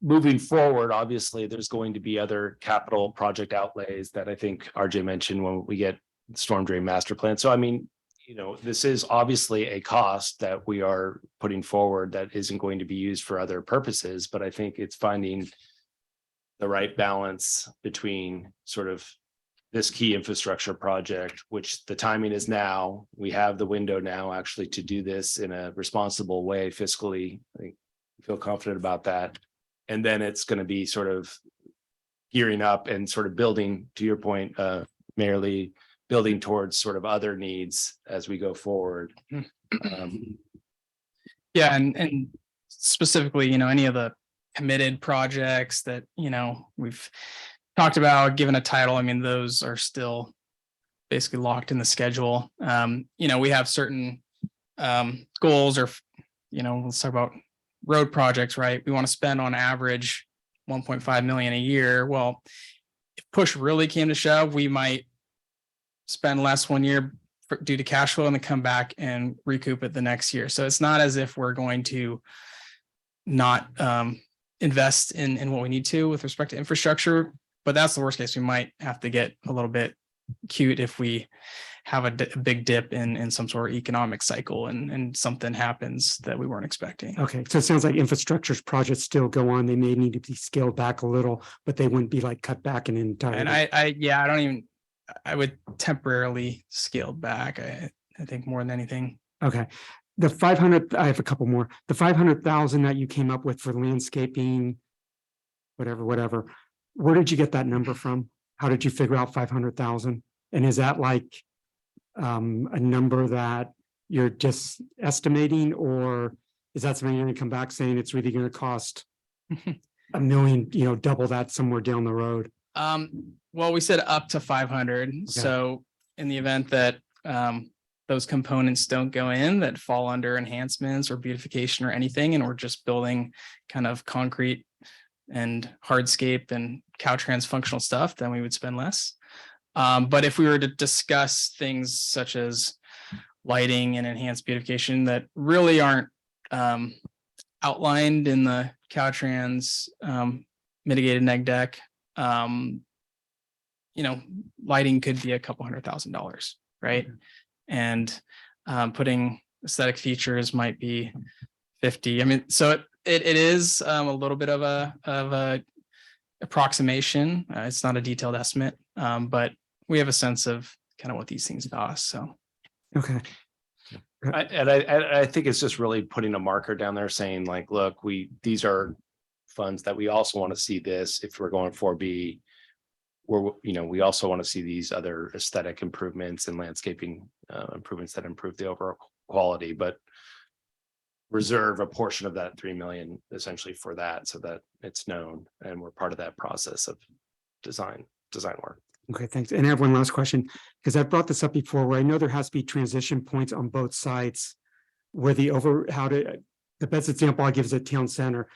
moving forward, obviously, there's going to be other capital project outlays that I think RJ mentioned when we get storm drain master plan. So I mean, this is obviously a cost that we are putting forward that isn't going to be used for other purposes, but I think it's finding the right balance between sort of this key infrastructure project, which the timing is now. We have the window now actually to do this in a responsible way fiscally. I think we feel confident about that. And then it's going to be sort of gearing up and sort of building, to your point, Mayor Lee, building towards sort of other needs as we go forward. Yeah, and specifically, any of the committed projects that, we've talked about, given a title, I mean, those are still basically locked in the schedule. We have certain goals or, let's talk about road projects, right? We want to spend on average 1.5 million a year. Well, if push really came to shove, we might spend less one year due to cash flow and then come back and recoup it the next year. So it's not as if we're going to not invest in what we need to with respect to infrastructure, but that's the worst case. We might have to get a little bit cute if we have a big dip in some sort of economic cycle and something happens that we weren't expecting. Okay, so it sounds like infrastructure projects still go on. They may need to be scaled back a little, but they wouldn't be like cut back in entirety. And I would temporarily scale back. I think more than anything. Okay. The 500, I have a couple more. The 500,000 that you came up with for landscaping, whatever. Where did you get that number from? How did you figure out 500,000? And is that like a number that you're just estimating, or is that something you're going to come back saying it's really going to cost $1 million, double that somewhere down the road? Well, we said up to 500. Okay. So in the event that those components don't go in that fall under enhancements or beautification or anything, and we're just building kind of concrete and hardscape and Caltrans functional stuff, then we would spend less. But if we were to discuss things such as lighting and enhanced beautification that really aren't outlined in the Caltrans mitigated neg deck, lighting could be a couple $100,000, right? Mm-hmm. And putting aesthetic features might be 50. I mean, so it is a little bit of a approximation. It's not a detailed estimate, but we have a sense of kind of what these things cost. So, okay. I think it's just really putting a marker down there saying like, look, these are funds that we also want to see this if we're going 4B. We also want to see these other aesthetic improvements and landscaping improvements that improve the overall quality, but reserve a portion of that 3 million essentially for that, so that it's known and we're part of that process of design work. Okay, thanks. And I have one last question, because I've brought this up before, where I know there has to be transition points on both sides where the best example I give is at town center.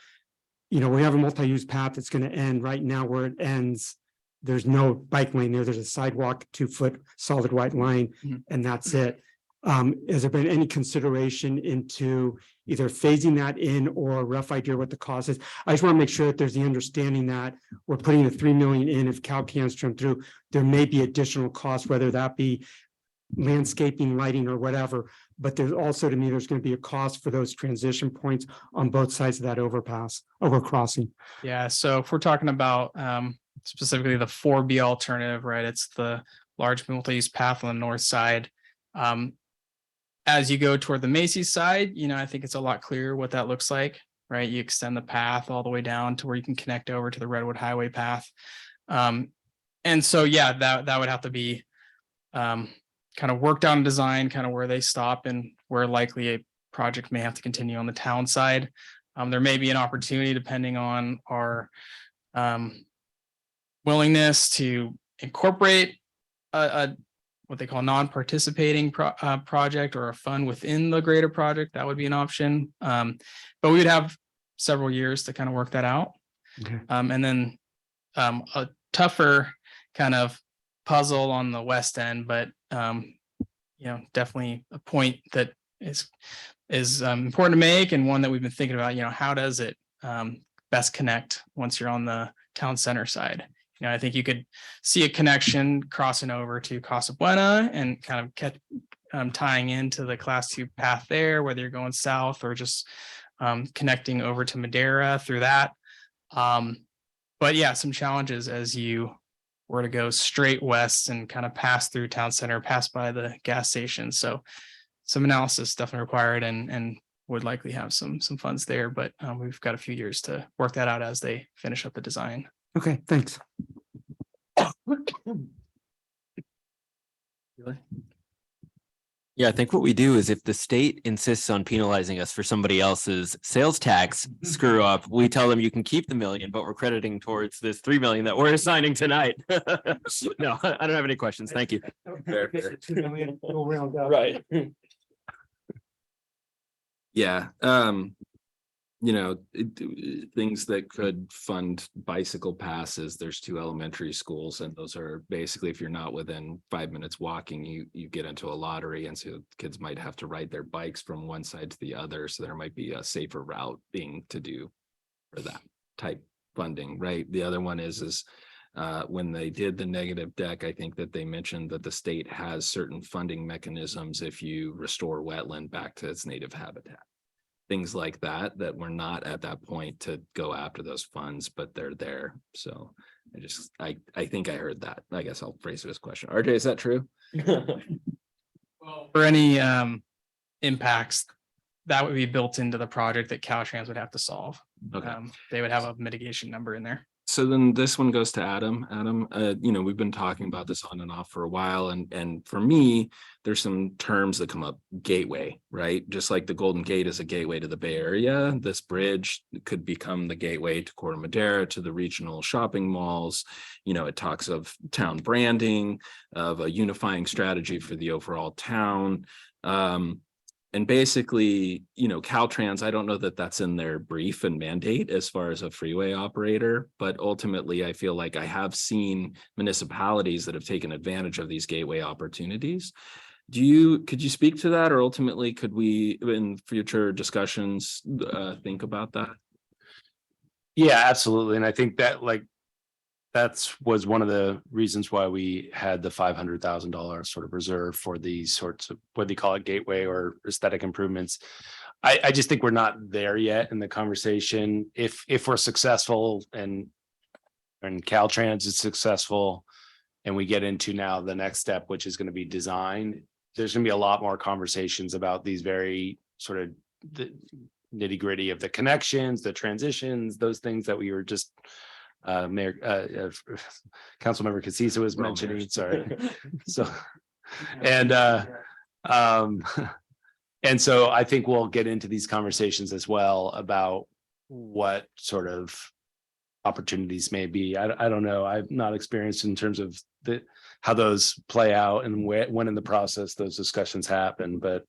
We have a multi-use path that's going to end right now where it ends. There's no bike lane there. There's a sidewalk, 2-foot solid white line, and that's it. Has there been any consideration into either phasing that in or a rough idea what the cost is? I just want to make sure that there's the understanding that we're putting the 3 million in. If Caltrans come through, there may be additional costs, whether that be landscaping, lighting, or whatever. But there's also, to me, there's going to be a cost for those transition points on both sides of that overcrossing. Yeah. So if we're talking about specifically the 4B alternative, right? It's the large multi-use path on the north side. As you go toward the Macy's side, I think it's a lot clearer what that looks like, right? You extend the path all the way down to where you can connect over to the Redwood Highway path. And so, yeah, that would have to be kind of worked on design, kind of where they stop and where likely a project may have to continue on the town side. There may be an opportunity depending on our willingness to incorporate a what they call non-participating project or a fund within the greater project, that would be an option. But we would have several years to kind of work that out. Okay. And then a tougher kind of puzzle on the west end, but definitely a point that is important to make, and one that we've been thinking about. How does it best connect once you're on the town center side? I think you could see a connection crossing over to Casa Buena and kind of tying into the class 2 path there, whether you're going south or just connecting over to Madera through that. But yeah, some challenges as you were to go straight west and kind of pass through town center, pass by the gas station. So some analysis definitely required, and would likely have some funds there, but we've got a few years to work that out as they finish up the design. Okay, thanks. Yeah, I think what we do is if the state insists on penalizing us for somebody else's sales tax screw up, we tell them you can keep the $1 million, but we're crediting towards this $3 million that we're assigning tonight. No, I don't have any questions. Thank you. Right. Yeah. Things that could fund bicycle passes. There's 2 elementary schools, and those are basically, if you're not within 5 minutes walking, you get into a lottery, and so kids might have to ride their bikes from one side to the other. So there might be a safer route being to do for that type funding, right? The other one is when they did the negative deck, I think that they mentioned that the state has certain funding mechanisms if you restore wetland back to its native habitat. Things like that we're not at that point to go after those funds, but they're there. So I think I heard that. I guess I'll phrase it as a question. RJ, is that true? For any impacts that would be built into the project that Caltrans would have to solve. Okay. They would have a mitigation number in there. So then this one goes to Adam. Adam, we've been talking about this on and off for a while. And for me, there's some terms that come up. Gateway, right? Just like the Golden Gate is a gateway to the Bay Area, this bridge could become the gateway to Corte Madera, to the regional shopping malls. It talks of town branding, of a unifying strategy for the overall town. And basically, Caltrans, I don't know that that's in their brief and mandate as far as a freeway operator, but ultimately I feel like I have seen municipalities that have taken advantage of these gateway opportunities. Could you speak to that, or ultimately could we in future discussions think about that? Yeah, absolutely. And I think that was one of the reasons why we had the $500,000 sort of reserve for these sorts of, what do you call it, gateway or aesthetic improvements. I just think we're not there yet in the conversation. If we're successful and Caltrans is successful, and we get into now the next step, which is going to be design, there's going to be a lot more conversations about these very sort of the nitty gritty of the connections, the transitions, those things that we were just Mayor, Councilmember Casisa was mentioning. Sorry. So, and so I think we'll get into these conversations as well about what sort of opportunities may be. I don't know. I'm not experienced in terms of how those play out and when in the process those discussions happen. But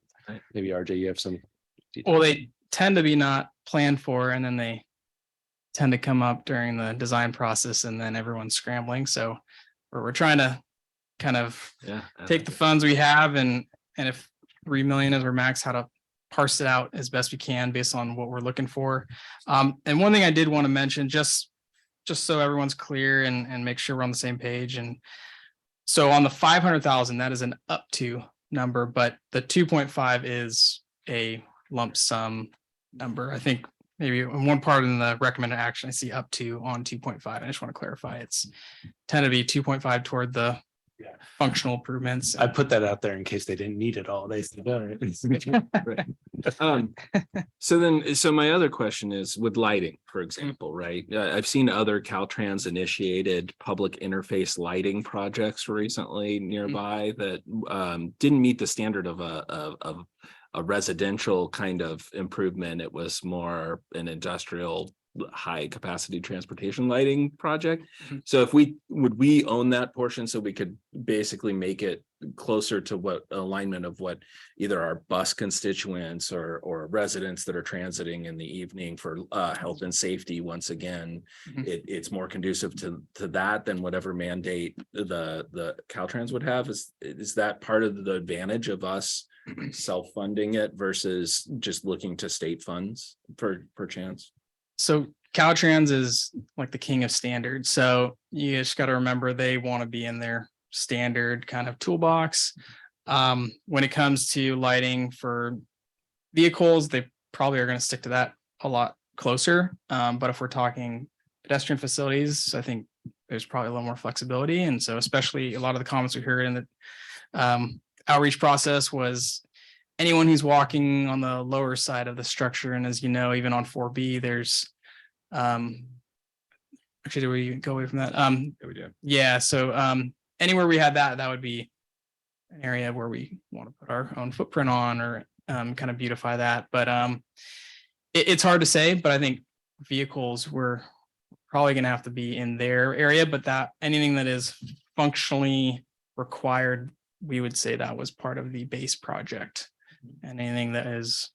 maybe RJ, you have some details. Well, they tend to be not planned for, and then they tend to come up during the design process, and then everyone's scrambling. So we're trying to kind of take the funds we have, and if 3 million is our max, how to parse it out as best we can based on what we're looking for. And one thing I did want to mention, just so everyone's clear and make sure we're on the same page. And so on the 500,000, that is an up to number, but the 2.5 is a lump sum number. I think maybe in one part in the recommended action, I see up to on 2.5. I just want to clarify, it's tend to be 2.5 toward the functional improvements. I put that out there in case they didn't need it all. They said, all right. So my other question is with lighting, for example, right? I've seen other Caltrans initiated public interface lighting projects recently nearby that didn't meet the standard of a residential kind of improvement. It was more an industrial high capacity transportation lighting project. Mhm. So if would we own that portion so we could basically make it closer to what alignment of what either our bus constituents or residents that are transiting in the evening for health and safety. Once again, Mhm. it's more conducive to that than whatever mandate the Caltrans would have. Is that part of the advantage of us self-funding it versus just looking to state funds per chance? So Caltrans is like the king of standards. So you just got to remember they want to be in their standard kind of toolbox. When it comes to lighting for vehicles, they probably are going to stick to that a lot closer. But if we're talking pedestrian facilities, I think there's probably a little more flexibility. And so especially a lot of the comments we heard in the outreach process was anyone who's walking on the lower side of the structure. And as you know, even on 4B, there's actually, do we go away from that? Yeah, we do. Yeah, so anywhere we had that would be an area where we want to put our own footprint on or kind of beautify that. But it's hard to say, but I think vehicles were probably going to have to be in their area, but that anything that is functionally required, we would say that was part of the base project. And anything that is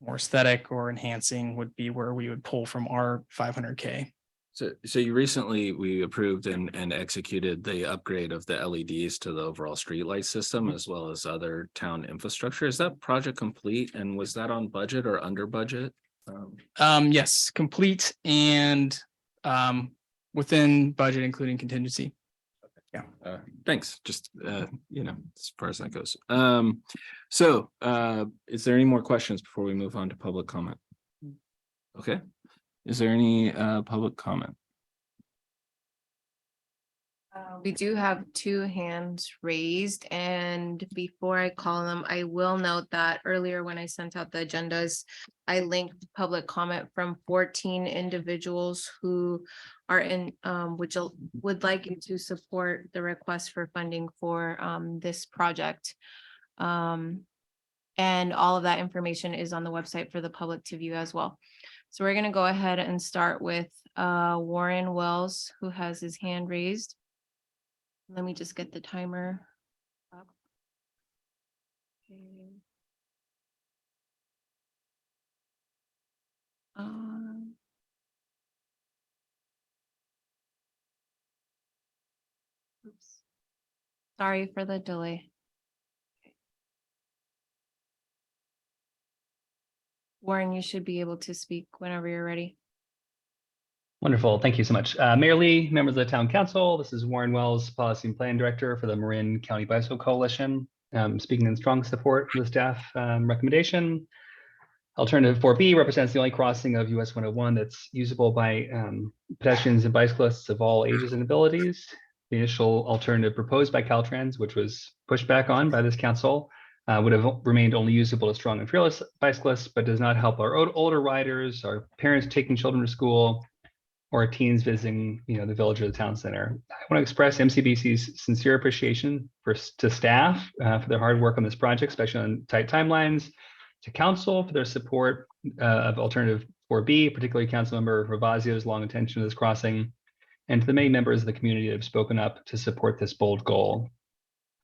more aesthetic or enhancing would be where we would pull from our 500K. So we approved and executed the upgrade of the LEDs to the overall streetlight system as well as other town infrastructure. Is that project complete and was that on budget or under budget? Yes, complete and within budget, including contingency. Thanks. Just as far as that goes. So is there any more questions before we move on to public comment? Okay. Is there any public comment? We do have two hands raised, and before I call them, I will note that earlier when I sent out the agendas, I linked public comment from 14 individuals who are in, which would like you to support the request for funding for this project. And all of that information is on the website for the public to view as well. So we're gonna go ahead and start with Warren Wells, who has his hand raised. Let me just get the timer up. Okay. Oops. Sorry for the delay. Warren, you should be able to speak whenever you're ready. Wonderful. Thank you so much. Mayor Lee, members of the Town Council, this is Warren Wells, Policy and Plan Director for the Marin County Bicycle Coalition. Speaking in strong support for the staff recommendation. Alternative 4B represents the only crossing of US 101 that's usable by pedestrians and bicyclists of all ages and abilities. The initial alternative proposed by Caltrans, which was pushed back on by this council, would have remained only usable to strong and fearless bicyclists, but does not help our older riders, our parents taking children to school, or teens visiting, the village or the town center. I want to express MCBC's sincere appreciation to staff for their hard work on this project, especially on tight timelines, to council for their support of Alternative 4B, particularly Councilmember Ravazio's long attention to this crossing, and to the many members of the community that have spoken up to support this bold goal.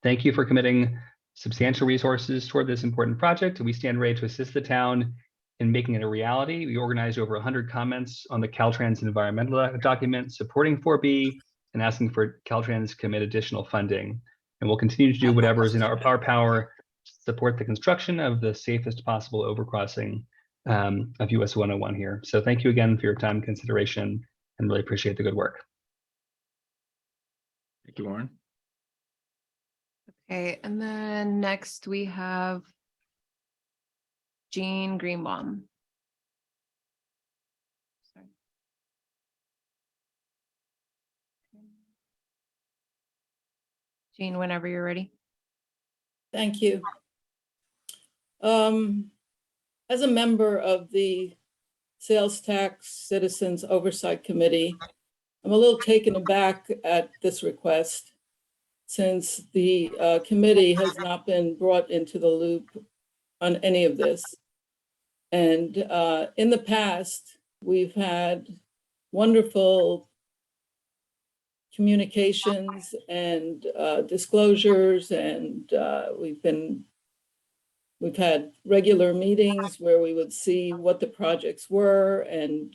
Thank you for committing substantial resources toward this important project. We stand ready to assist the town in making it a reality. We organized over 100 comments on the Caltrans environmental document supporting 4B and asking for Caltrans to commit additional funding. And we'll continue to do whatever is in our power to support the construction of the safest possible overcrossing of US 101 here. So thank you again for your time and consideration and really appreciate the good work. Thank you, Warren. Okay, and then next we have Jean Greenbaum. Sorry. Jean, whenever you're ready. Thank you. As a member of the Sales Tax Citizens Oversight Committee, I'm a little taken aback at this request since the committee has not been brought into the loop on any of this. And in the past, we've had wonderful communications and disclosures, and we've had regular meetings where we would see what the projects were and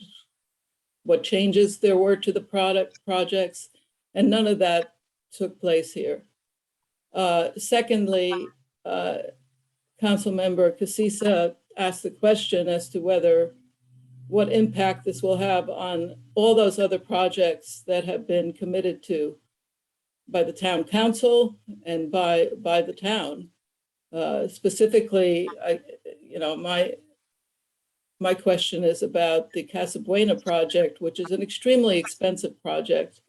what changes there were to the projects, and none of that took place here. Secondly, Councilmember Casissa asked the question as to what impact this will have on all those other projects that have been committed to by the town council and by the town. Specifically, my question is about the Casa Buena project, which is an extremely expensive project.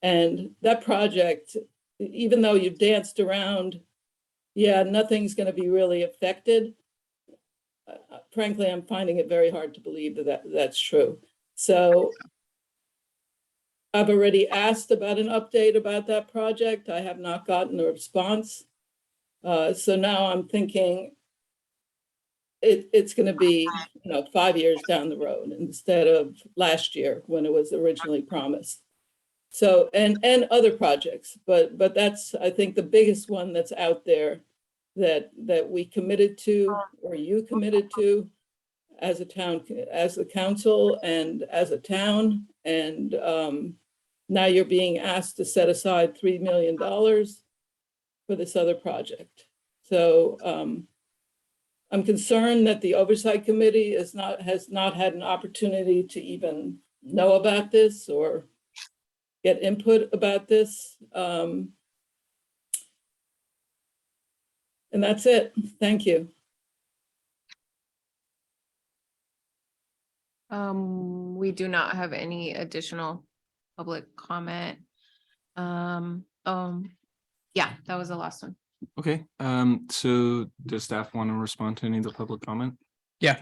And that project, even though you've danced around, yeah, nothing's going to be really affected. Frankly, I'm finding it very hard to believe that's true. So I've already asked about an update about that project. I have not gotten a response. So now I'm thinking it's going to be 5 years down the road instead of last year when it was originally promised. So and other projects, but that's, I think, the biggest one that's out there that we committed to, or you committed to as a town, as the council and as a town. And now you're being asked to set aside $3 million for this other project. So I'm concerned that the Oversight Committee has not had an opportunity to even know about this or get input about this. And that's it. Thank you. We do not have any additional public comment. Yeah, that was the last one. Okay, so does staff want to respond to any of the public comment? Yeah.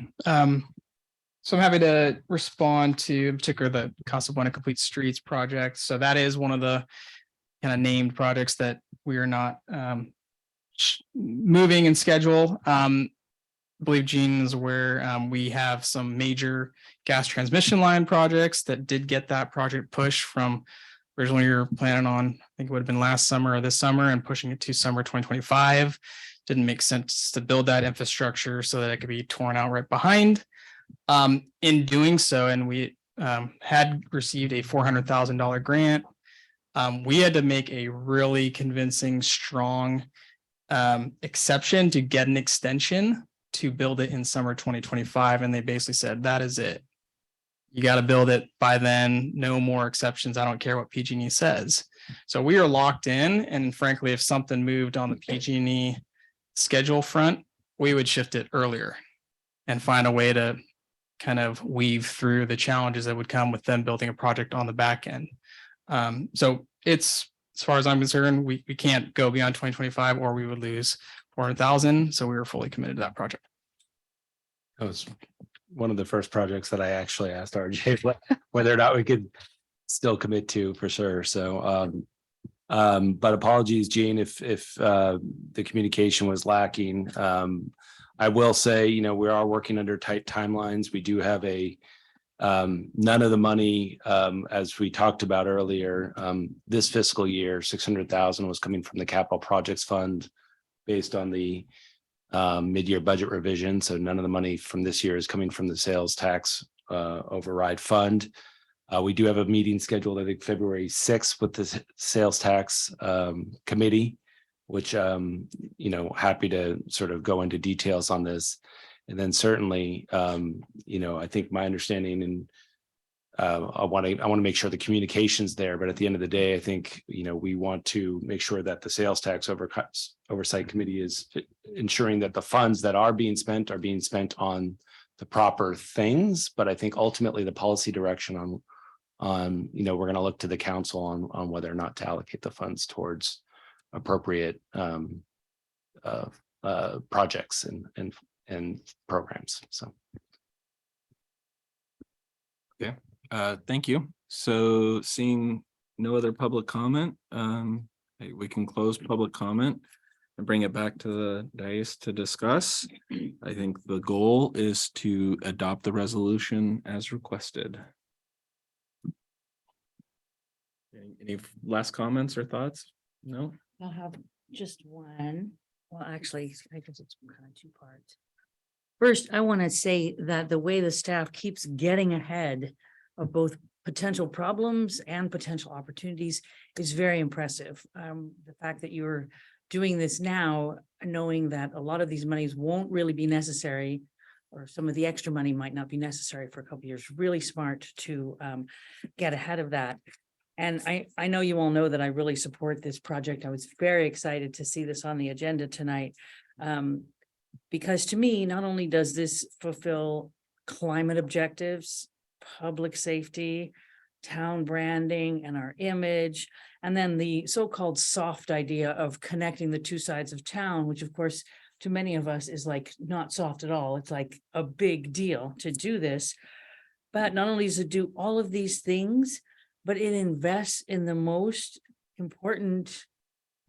So I'm happy to respond to in particular the Casa Buena Complete Streets project. So that is one of the kind of named projects that we are not moving in schedule. I believe Gene is aware we have some major gas transmission line projects that did get that project pushed from originally we were planning on, I think it would have been last summer or this summer, and pushing it to summer 2025. Didn't make sense to build that infrastructure so that it could be torn out right behind. In doing so, and we had received a $400,000 grant, we had to make a really convincing, strong exception to get an extension to build it in summer 2025. And they basically said, that is it. You got to build it by then, no more exceptions. I don't care what PG&E says. So we are locked in. And frankly, if something moved on the PG&E schedule front, we would shift it earlier and find a way to kind of weave through the challenges that would come with them building a project on the back end. So it's, as far as I'm concerned, we can't go beyond 2025 or we would lose 400,000. So we were fully committed to that project. That was one of the first projects that I actually asked RJ whether or not we could still commit to, for sure. So, but apologies, Gene, if the communication was lacking. I will say, we are working under tight timelines. We do have none of the money, as we talked about earlier, this fiscal year, 600,000 was coming from the Capital Projects Fund based on the mid-year budget revision. So none of the money from this year is coming from the sales tax override fund. We do have a meeting scheduled, I think, February 6th with the sales tax committee, which happy to sort of go into details on this. And then certainly, I think my understanding, and I want to make sure the communication's there, but at the end of the day, I think, we want to make sure that the sales tax oversight committee is ensuring that the funds that are being spent on the proper things. But I think ultimately the policy direction on we're going to look to the council on whether or not to allocate the funds towards appropriate projects and programs. So. Okay. Thank you. So seeing no other public comment, we can close public comment. and bring it back to the dais to discuss. I think the goal is to adopt the resolution as requested. Any last comments or thoughts? No? I'll have just one. Well, actually, I guess it's kind of two parts. First, I want to say that the way the staff keeps getting ahead of both potential problems and potential opportunities is very impressive. The fact that you're doing this now, knowing that a lot of these monies won't really be necessary, or some of the extra money might not be necessary for a couple of years, really smart to get ahead of that. And I know you all know that I really support this project. I was very excited to see this on the agenda tonight. Because to me, not only does this fulfill climate objectives, public safety, town branding, and our image, and then the so-called soft idea of connecting the two sides of town, which of course, to many of us is like not soft at all. It's like a big deal to do this. But not only does it do all of these things, but it invests in the most important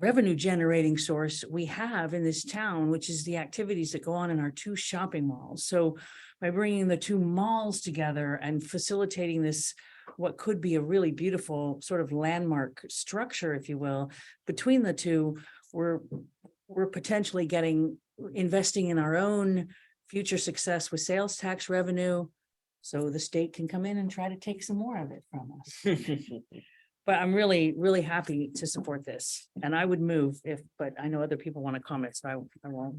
revenue generating source we have in this town, which is the activities that go on in our two shopping malls. So by bringing the two malls together and facilitating this, what could be a really beautiful sort of landmark structure, if you will, between the two, we're potentially investing in our own future success with sales tax revenue. So the state can come in and try to take some more of it from us. But I'm really, really happy to support this, and I would move but I know other people want to comment, so I won't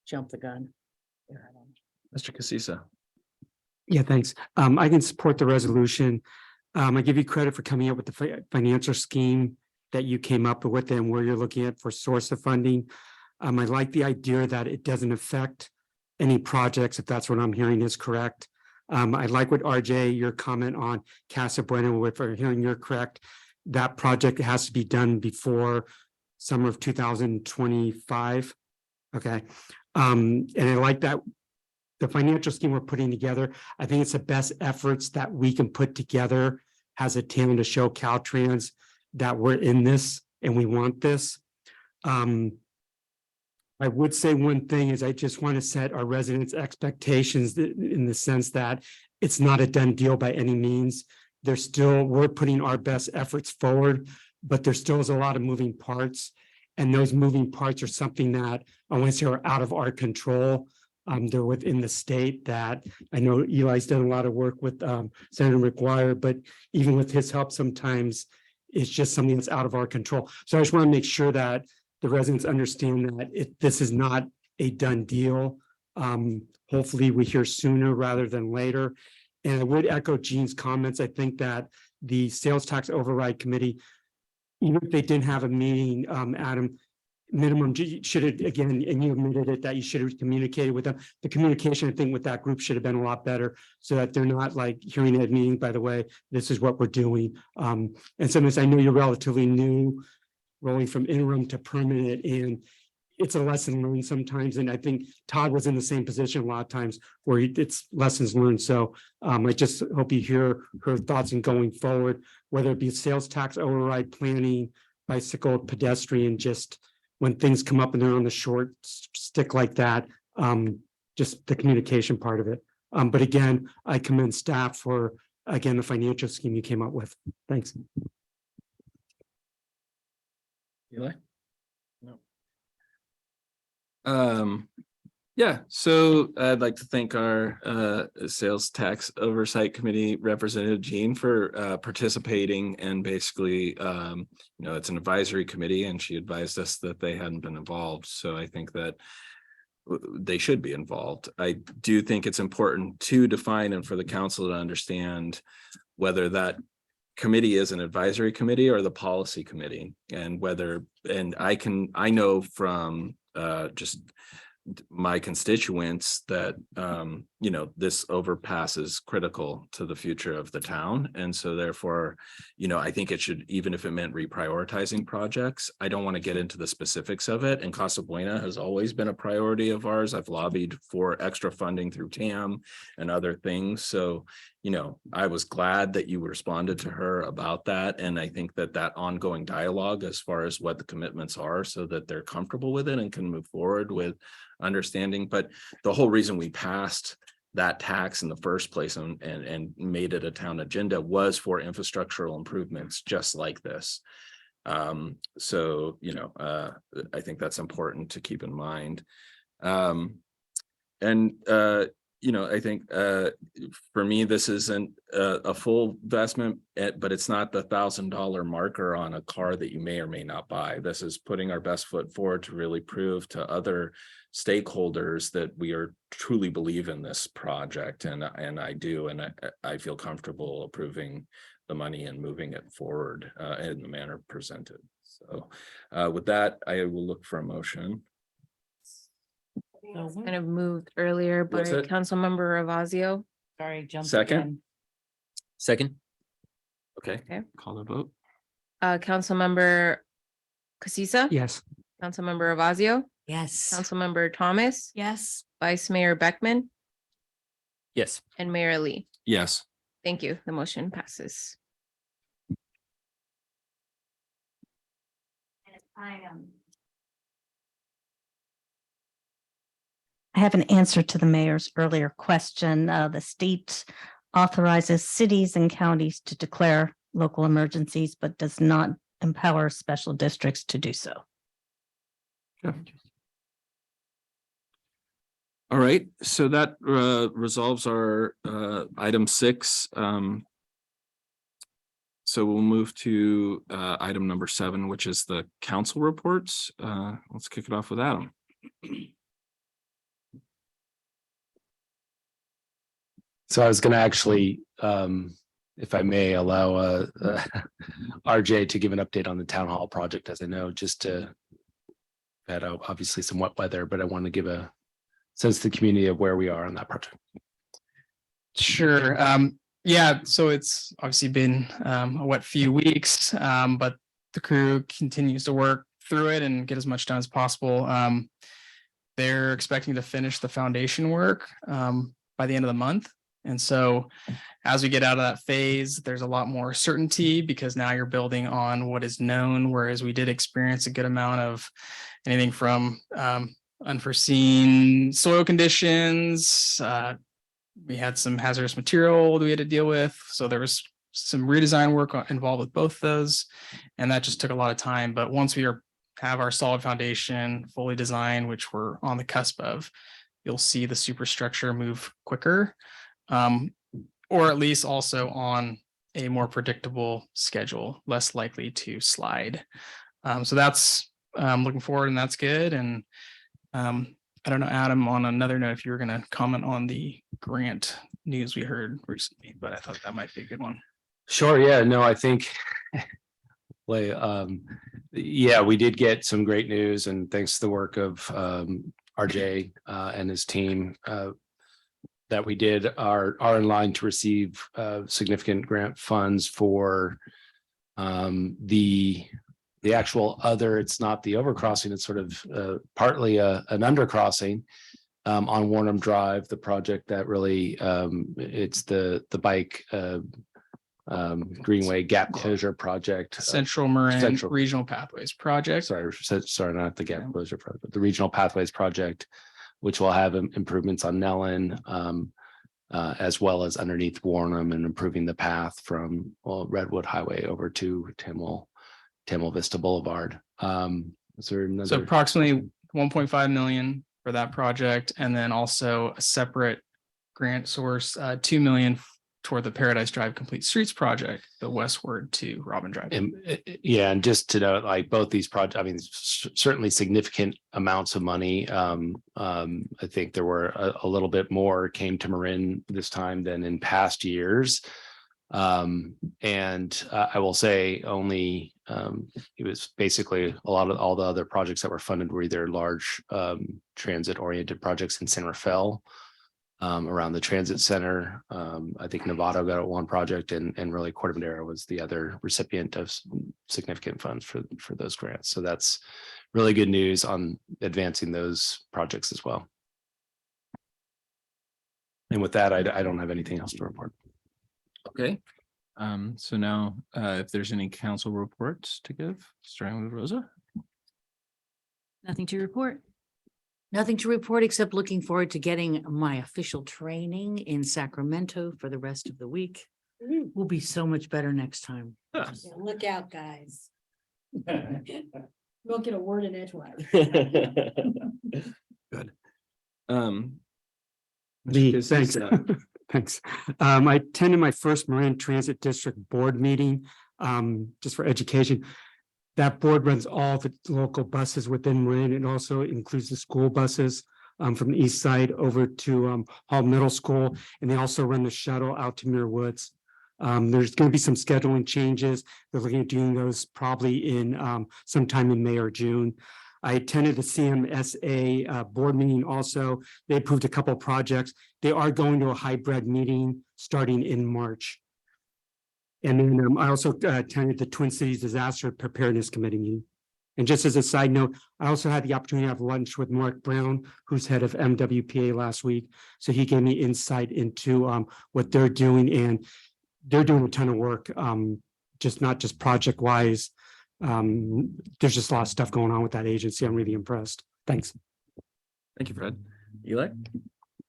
jump the gun. Mr. Casissa. Yeah, thanks. I can support the resolution. I give you credit for coming up with the financial scheme that you came up with and where you're looking at for source of funding. I like the idea that it doesn't affect any projects, if that's what I'm hearing is correct. I like what RJ, your comment on Casa Bueno, if I'm hearing you're correct, that project has to be done before summer of 2025. Okay. And I like that the financial scheme we're putting together, I think it's the best efforts that we can put together as a town to show Caltrans that we're in this and we want this. I would say one thing is I just want to set our residents' expectations in the sense that it's not a done deal by any means. We're putting our best efforts forward, but there still is a lot of moving parts. And those moving parts are something that I want to say are out of our control. They're within the state that I know Eli's done a lot of work with Senator McGuire, but even with his help, sometimes it's just something that's out of our control. So I just want to make sure that the residents understand that this is not a done deal. Hopefully we hear sooner rather than later. And I would echo Gene's comments. I think that the sales tax override committee, even if they didn't have a meeting, Adam, minimum should have, again, and you admitted it, that you should have communicated with them. The communication, I think, with that group should have been a lot better so that they're not like hearing that meeting, by the way, this is what we're doing. And sometimes I know you're relatively new, rolling from interim to permanent, and it's a lesson learned sometimes. And I think Todd was in the same position a lot of times where it's lessons learned. So I just hope you hear her thoughts in going forward, whether it be sales tax override planning, bicycle, pedestrian, just when things come up and they're on the short stick like that, just the communication part of it. But again, I commend staff for, again, the financial scheme you came up with. Thanks. Eli? No. Yeah, so I'd like to thank our sales tax oversight committee representative Jean for participating, and basically it's an advisory committee and she advised us that they hadn't been involved, so I think that they should be involved. I do think it's important to define and for the council to understand whether that committee is an advisory committee or the policy committee, and I know from just my constituents that this overpass is critical to the future of the town, and so therefore I think it should, even if it meant reprioritizing projects. I don't want to get into the specifics of it, and Casa Buena has always been a priority of ours. I've lobbied for extra funding through TAM and other things, so I was glad that you responded to her about that. And I think that that ongoing dialogue as far as what the commitments are so that they're comfortable with it and can move forward with understanding. But the whole reason we passed that tax in the first place and made it a town agenda was for infrastructural improvements just like this. So, I think that's important to keep in mind. I think for me, this isn't a full investment, but it's not the $1,000 marker on a car that you may or may not buy. This is putting our best foot forward to really prove to other stakeholders that we are truly believe in this project. And I do, and I feel comfortable approving the money and moving it forward in the manner presented. So with that, I will look for a motion. Kind of moved earlier by What's it? Councilmember Ravazio. Sorry, jumped Second? again. Second. Okay. Okay. Call the vote. Councilmember Casissa. Yes. Councilmember Ravazio. Yes. Councilmember Thomas. Yes. Vice Mayor Beckman Yes. and Mayor Lee. Yes. Thank you. The motion passes. I have an answer to the mayor's earlier question. The state authorizes cities and counties to declare local emergencies, but does not empower special districts to do so. All right, so that resolves our item 6. So we'll move to item number 7, which is the council reports. Let's kick it off with Adam. So I was going to actually, if I may, allow RJ to give an update on the town hall project, as I know, just to had obviously some wet weather, but I want to give a sense to the community of where we are on that project. Sure. Yeah, so it's obviously been a wet few weeks, but the crew continues to work through it and get as much done as possible. They're expecting to finish the foundation work by the end of the month. And so as we get out of that phase, there's a lot more certainty because now you're building on what is known, whereas we did experience a good amount of anything from unforeseen soil conditions. We had some hazardous material that we had to deal with. So there was some redesign work involved with both those. And that just took a lot of time. But once we have our solid foundation fully designed, which we're on the cusp of, you'll see the superstructure move quicker. Or at least also on a more predictable schedule, less likely to slide. So that's looking forward, and that's good. And I don't know, Adam, on another note, if you were going to comment on the grant news we heard recently, but I thought that might be a good one. Sure. Yeah, no, I think yeah, we did get some great news, and thanks to the work of RJ and his team, that we are in line to receive significant grant funds for the actual other. It's not the overcrossing, it's sort of partly an undercrossing on Warnham Drive, the project that really it's the bike Greenway gap closure project. Central Marin Regional Pathways Project. Sorry, not the gap closure project, but the Regional Pathways Project, which will have improvements on Nellen, as well as underneath Warnham, and improving the path from Redwood Highway over to Tamil Vista Boulevard. Is there another? So approximately 1.5 million for that project, and then also a separate grant source, 2 million toward the Paradise Drive Complete Streets project, the westward to Robin Drive. Yeah, and just to note, like both these projects, I mean, certainly significant amounts of money. I think there were a little bit more came to Marin this time than in past years. And I will say only it was basically a lot of all the other projects that were funded were either large transit oriented projects in San Rafael. Around the transit center. I think Novato got one project, and really Corte Madera was the other recipient of significant funds for those grants. So that's really good news on advancing those projects as well. And with that, I don't have anything else to report. Okay, so now, if there's any council reports to give, starting with Rosa. Nothing to report. Nothing to report except looking forward to getting my official training in Sacramento for the rest of the week. We'll be so much better next time. Look out, guys. Don't get a word in edgewise. Good. Thanks. Thanks. I attended my first Marin Transit District Board meeting, just for education. That board runs all the local buses within Marin. It also includes the school buses from the east side over to Hall Middle School, and they also run the shuttle out to Muir Woods. There's going to be some scheduling changes. They're looking at doing those probably in sometime in May or June. I attended the CMSA board meeting also. They approved a couple of projects. They are going to a hybrid meeting starting in March. And then I also attended the Twin Cities Disaster Preparedness Committee meeting. And just as a side note, I also had the opportunity to have lunch with Mark Brown, who's head of MWPA last week. So he gave me insight into what they're doing, and they're doing a ton of work, just not just project wise. There's just a lot of stuff going on with that agency. I'm really impressed. Thanks. Thank you, Fred. Eli?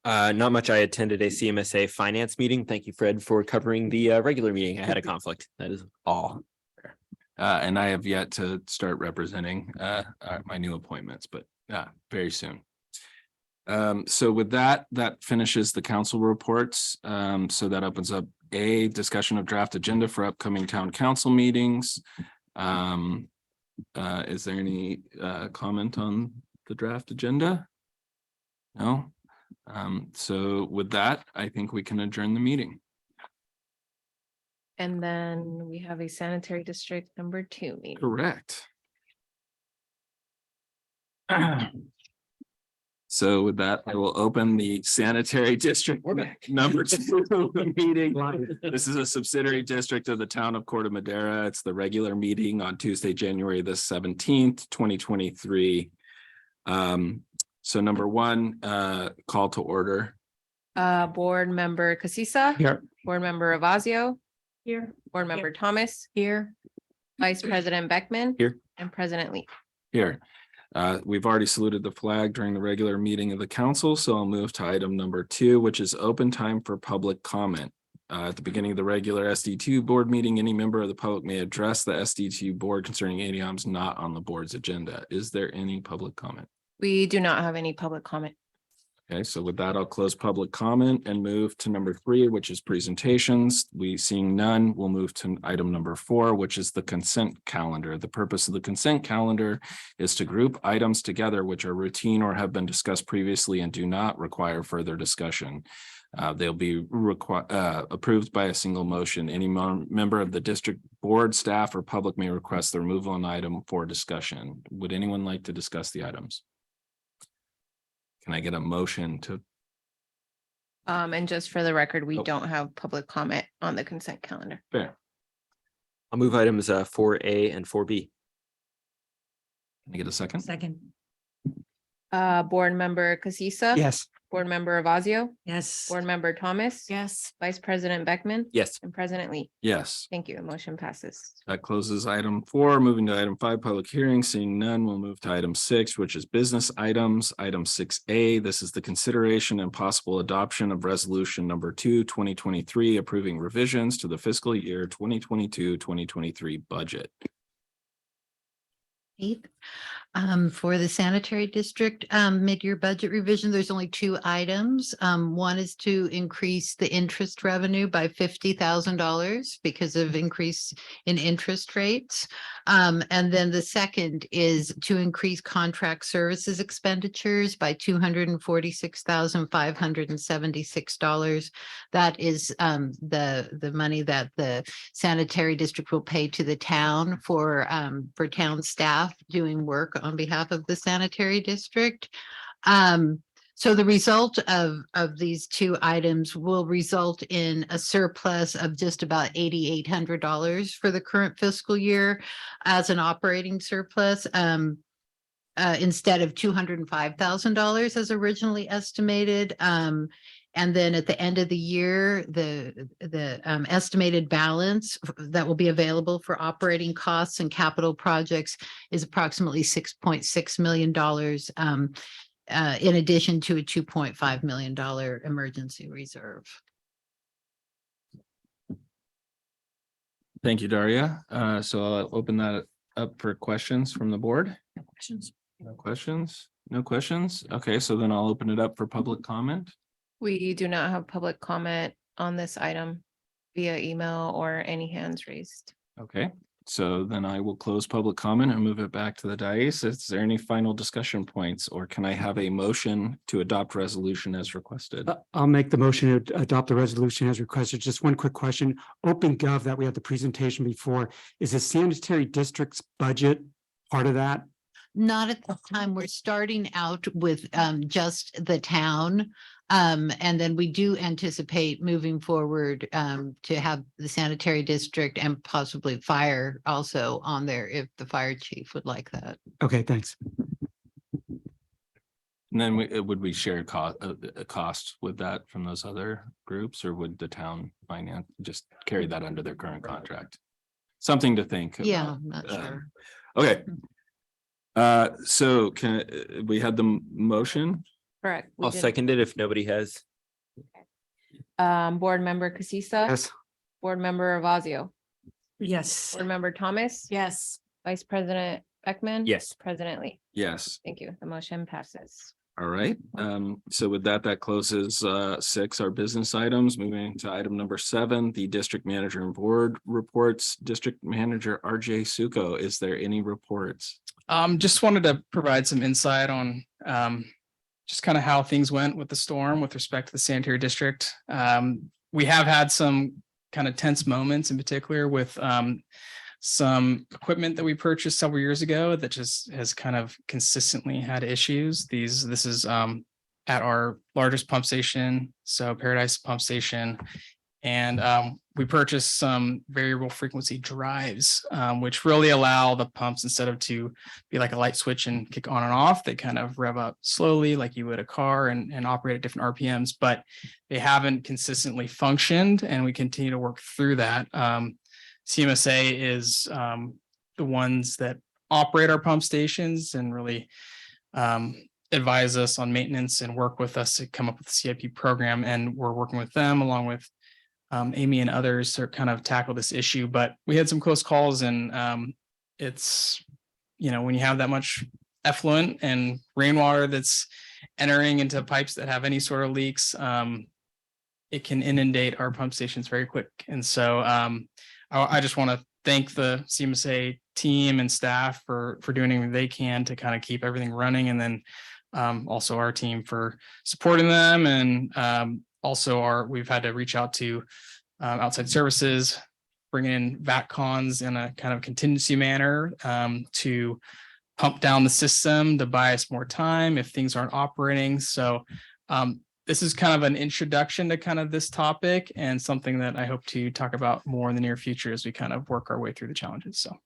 Not much. I attended a CMSA finance meeting. Thank you, Fred, for covering the regular meeting. I had a conflict. That is all. And I have yet to start representing my new appointments, but very soon. So with that, that finishes the council reports. So that opens up a discussion of draft agenda for upcoming town council meetings. Is there any comment on the draft agenda? No. So with that, I think we can adjourn the meeting. And then we have a sanitary district number 2 meeting. Correct. So with that, I will open the sanitary district number 2 meeting. This is a subsidiary district of the town of Corte Madera. It's the regular meeting on Tuesday, January the 17th, 2023. So number 1, call to order. Board member Casissa. Here. Board member Avazio. Here. Board member Thomas. Here. Vice President Beckman. Here. And President Lee. Here. We've already saluted the flag during the regular meeting of the council, so I'll move to item number 2, which is open time for public comment. At the beginning of the regular SD2 board meeting, any member of the public may address the SD2 board concerning any items not on the board's agenda. Is there any public comment? We do not have any public comment. Okay, so with that, I'll close public comment and move to number 3, which is presentations. We seeing none, we'll move to item number 4, which is the consent calendar. The purpose of the consent calendar is to group items together which are routine or have been discussed previously and do not require further discussion. They'll be approved by a single motion. Any member of the district board, staff, or public may request the removal of an item for discussion. Would anyone like to discuss the items? Can I get a motion to? And just for the record, we don't have public comment on the consent calendar. Fair. I'll move items 4A and 4B. Can I get a second? Second. Board member Casissa. Yes. Board member Avazio. Yes. Board member Thomas. Yes. Vice President Beckman. Yes. And President Lee. Yes. Thank you. Motion passes. That closes item 4. Moving to item 5, public hearing. Seeing none, we'll move to item 6, which is business items. Item 6A, this is the consideration and possible adoption of resolution number 2, 2023, approving revisions to the fiscal year 2022-2023 budget. For the sanitary district mid-year budget revision, there's only 2 items. One is to increase the interest revenue by $50,000 because of increase in interest rates. And then the second is to increase contract services expenditures by $246,576. That is the money that the sanitary district will pay to the town for town staff doing work on behalf of the sanitary district. So the result of these 2 items will result in a surplus of just about $8,800 for the current fiscal year as an operating surplus, instead of $205,000 as originally estimated. And then at the end of the year, the estimated balance that will be available for operating costs and capital projects is approximately $6.6 million. In addition to a $2.5 million emergency reserve. Thank you, Daria. So I'll open that up for questions from the board. No questions. No questions? No questions? Okay, so then I'll open it up for public comment. We do not have public comment on this item via email or any hands raised. Okay, so then I will close public comment and move it back to the dais. Is there any final discussion points, or can I have a motion to adopt resolution as requested? I'll make the motion to adopt the resolution as requested. Just one quick question. OpenGov that we had the presentation before, is the sanitary district's budget part of that? Not at this time. We're starting out with just the town. And then we do anticipate moving forward to have the sanitary district and possibly fire also on there if the fire chief would like that. Okay, thanks. And then would we share a cost with that from those other groups, or would the town finance just carry that under their current contract? Something to think. Yeah, about. I'm not sure. Okay. So we had the motion? Correct. we I'll did. second it if nobody has. Board member Casissa. Yes. Board member Ravazio. Yes. Board member Thomas. Yes. Vice President Beckman. Yes. President Lee. Yes. Thank you. The motion passes. All right. So with that, that closes 6, our business items. Moving to item number 7, the district manager and board reports. District manager RJ Suko, is there any reports? Just wanted to provide some insight on just kind of how things went with the storm with respect to the sanitary district. We have had some kind of tense moments, in particular with some equipment that we purchased several years ago that just has kind of consistently had issues. This is at our largest pump station, so Paradise Pump Station. And we purchased some variable frequency drives, which really allow the pumps, instead of to be like a light switch and kick on and off, they kind of rev up slowly like you would a car and operate at different RPMs, but they haven't consistently functioned, and we continue to work through that. CMSA is the ones that operate our pump stations and really advise us on maintenance and work with us to come up with the CIP program. And we're working with them along with Amy and others to kind of tackle this issue. But we had some close calls, and it's, when you have that much effluent and rainwater that's entering into pipes that have any sort of leaks, it can inundate our pump stations very quick. And so I just want to thank the CMSA team and staff for doing everything they can to kind of keep everything running. And then also our team for supporting them. And also we've had to reach out to outside services, bring in VATCons in a kind of contingency manner to pump down the system to buy us more time if things aren't operating. So this is kind of an introduction to kind of this topic, and something that I hope to talk about more in the near future as we kind of work our way through the challenges. So.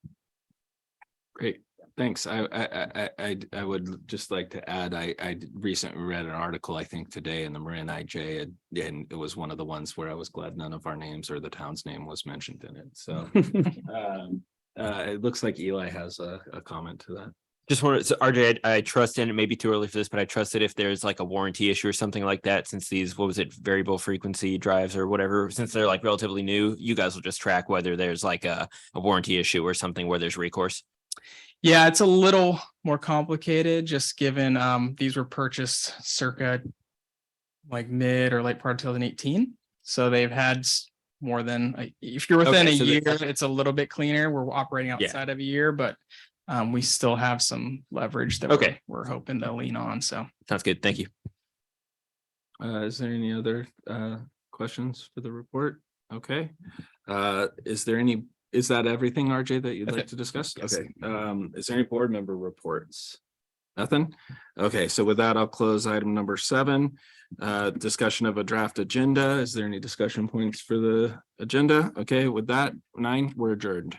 Great, thanks. I would just like to add, I recently read an article, I think today, in the Marin IJ, and it was one of the ones where I was glad none of our names or the town's name was mentioned in it. So it looks like Eli has a comment to that. Just wanted, so RJ, I trust, and it may be too early for this, but I trust that if there's like a warranty issue or something like that, since these, what was it, variable frequency drives or whatever, since they're like relatively new, you guys will just track whether there's like a warranty issue or something where there's recourse. Yeah, it's a little more complicated, just given these were purchased circa like mid or late part of 2018. So they've had more than, if you're within a year, it's a little bit cleaner. We're operating outside of a year, but we still have some leverage that we're hoping to lean on. So sounds good. Thank you. Is there any other questions for the report? Okay. Is that everything, RJ, that you'd like to discuss? Yes. Okay. Is there any board member reports? Nothing? Okay, so with that, I'll close item number 7. Discussion of a draft agenda. Is there any discussion points for the agenda? Okay, with that, 9, we're adjourned.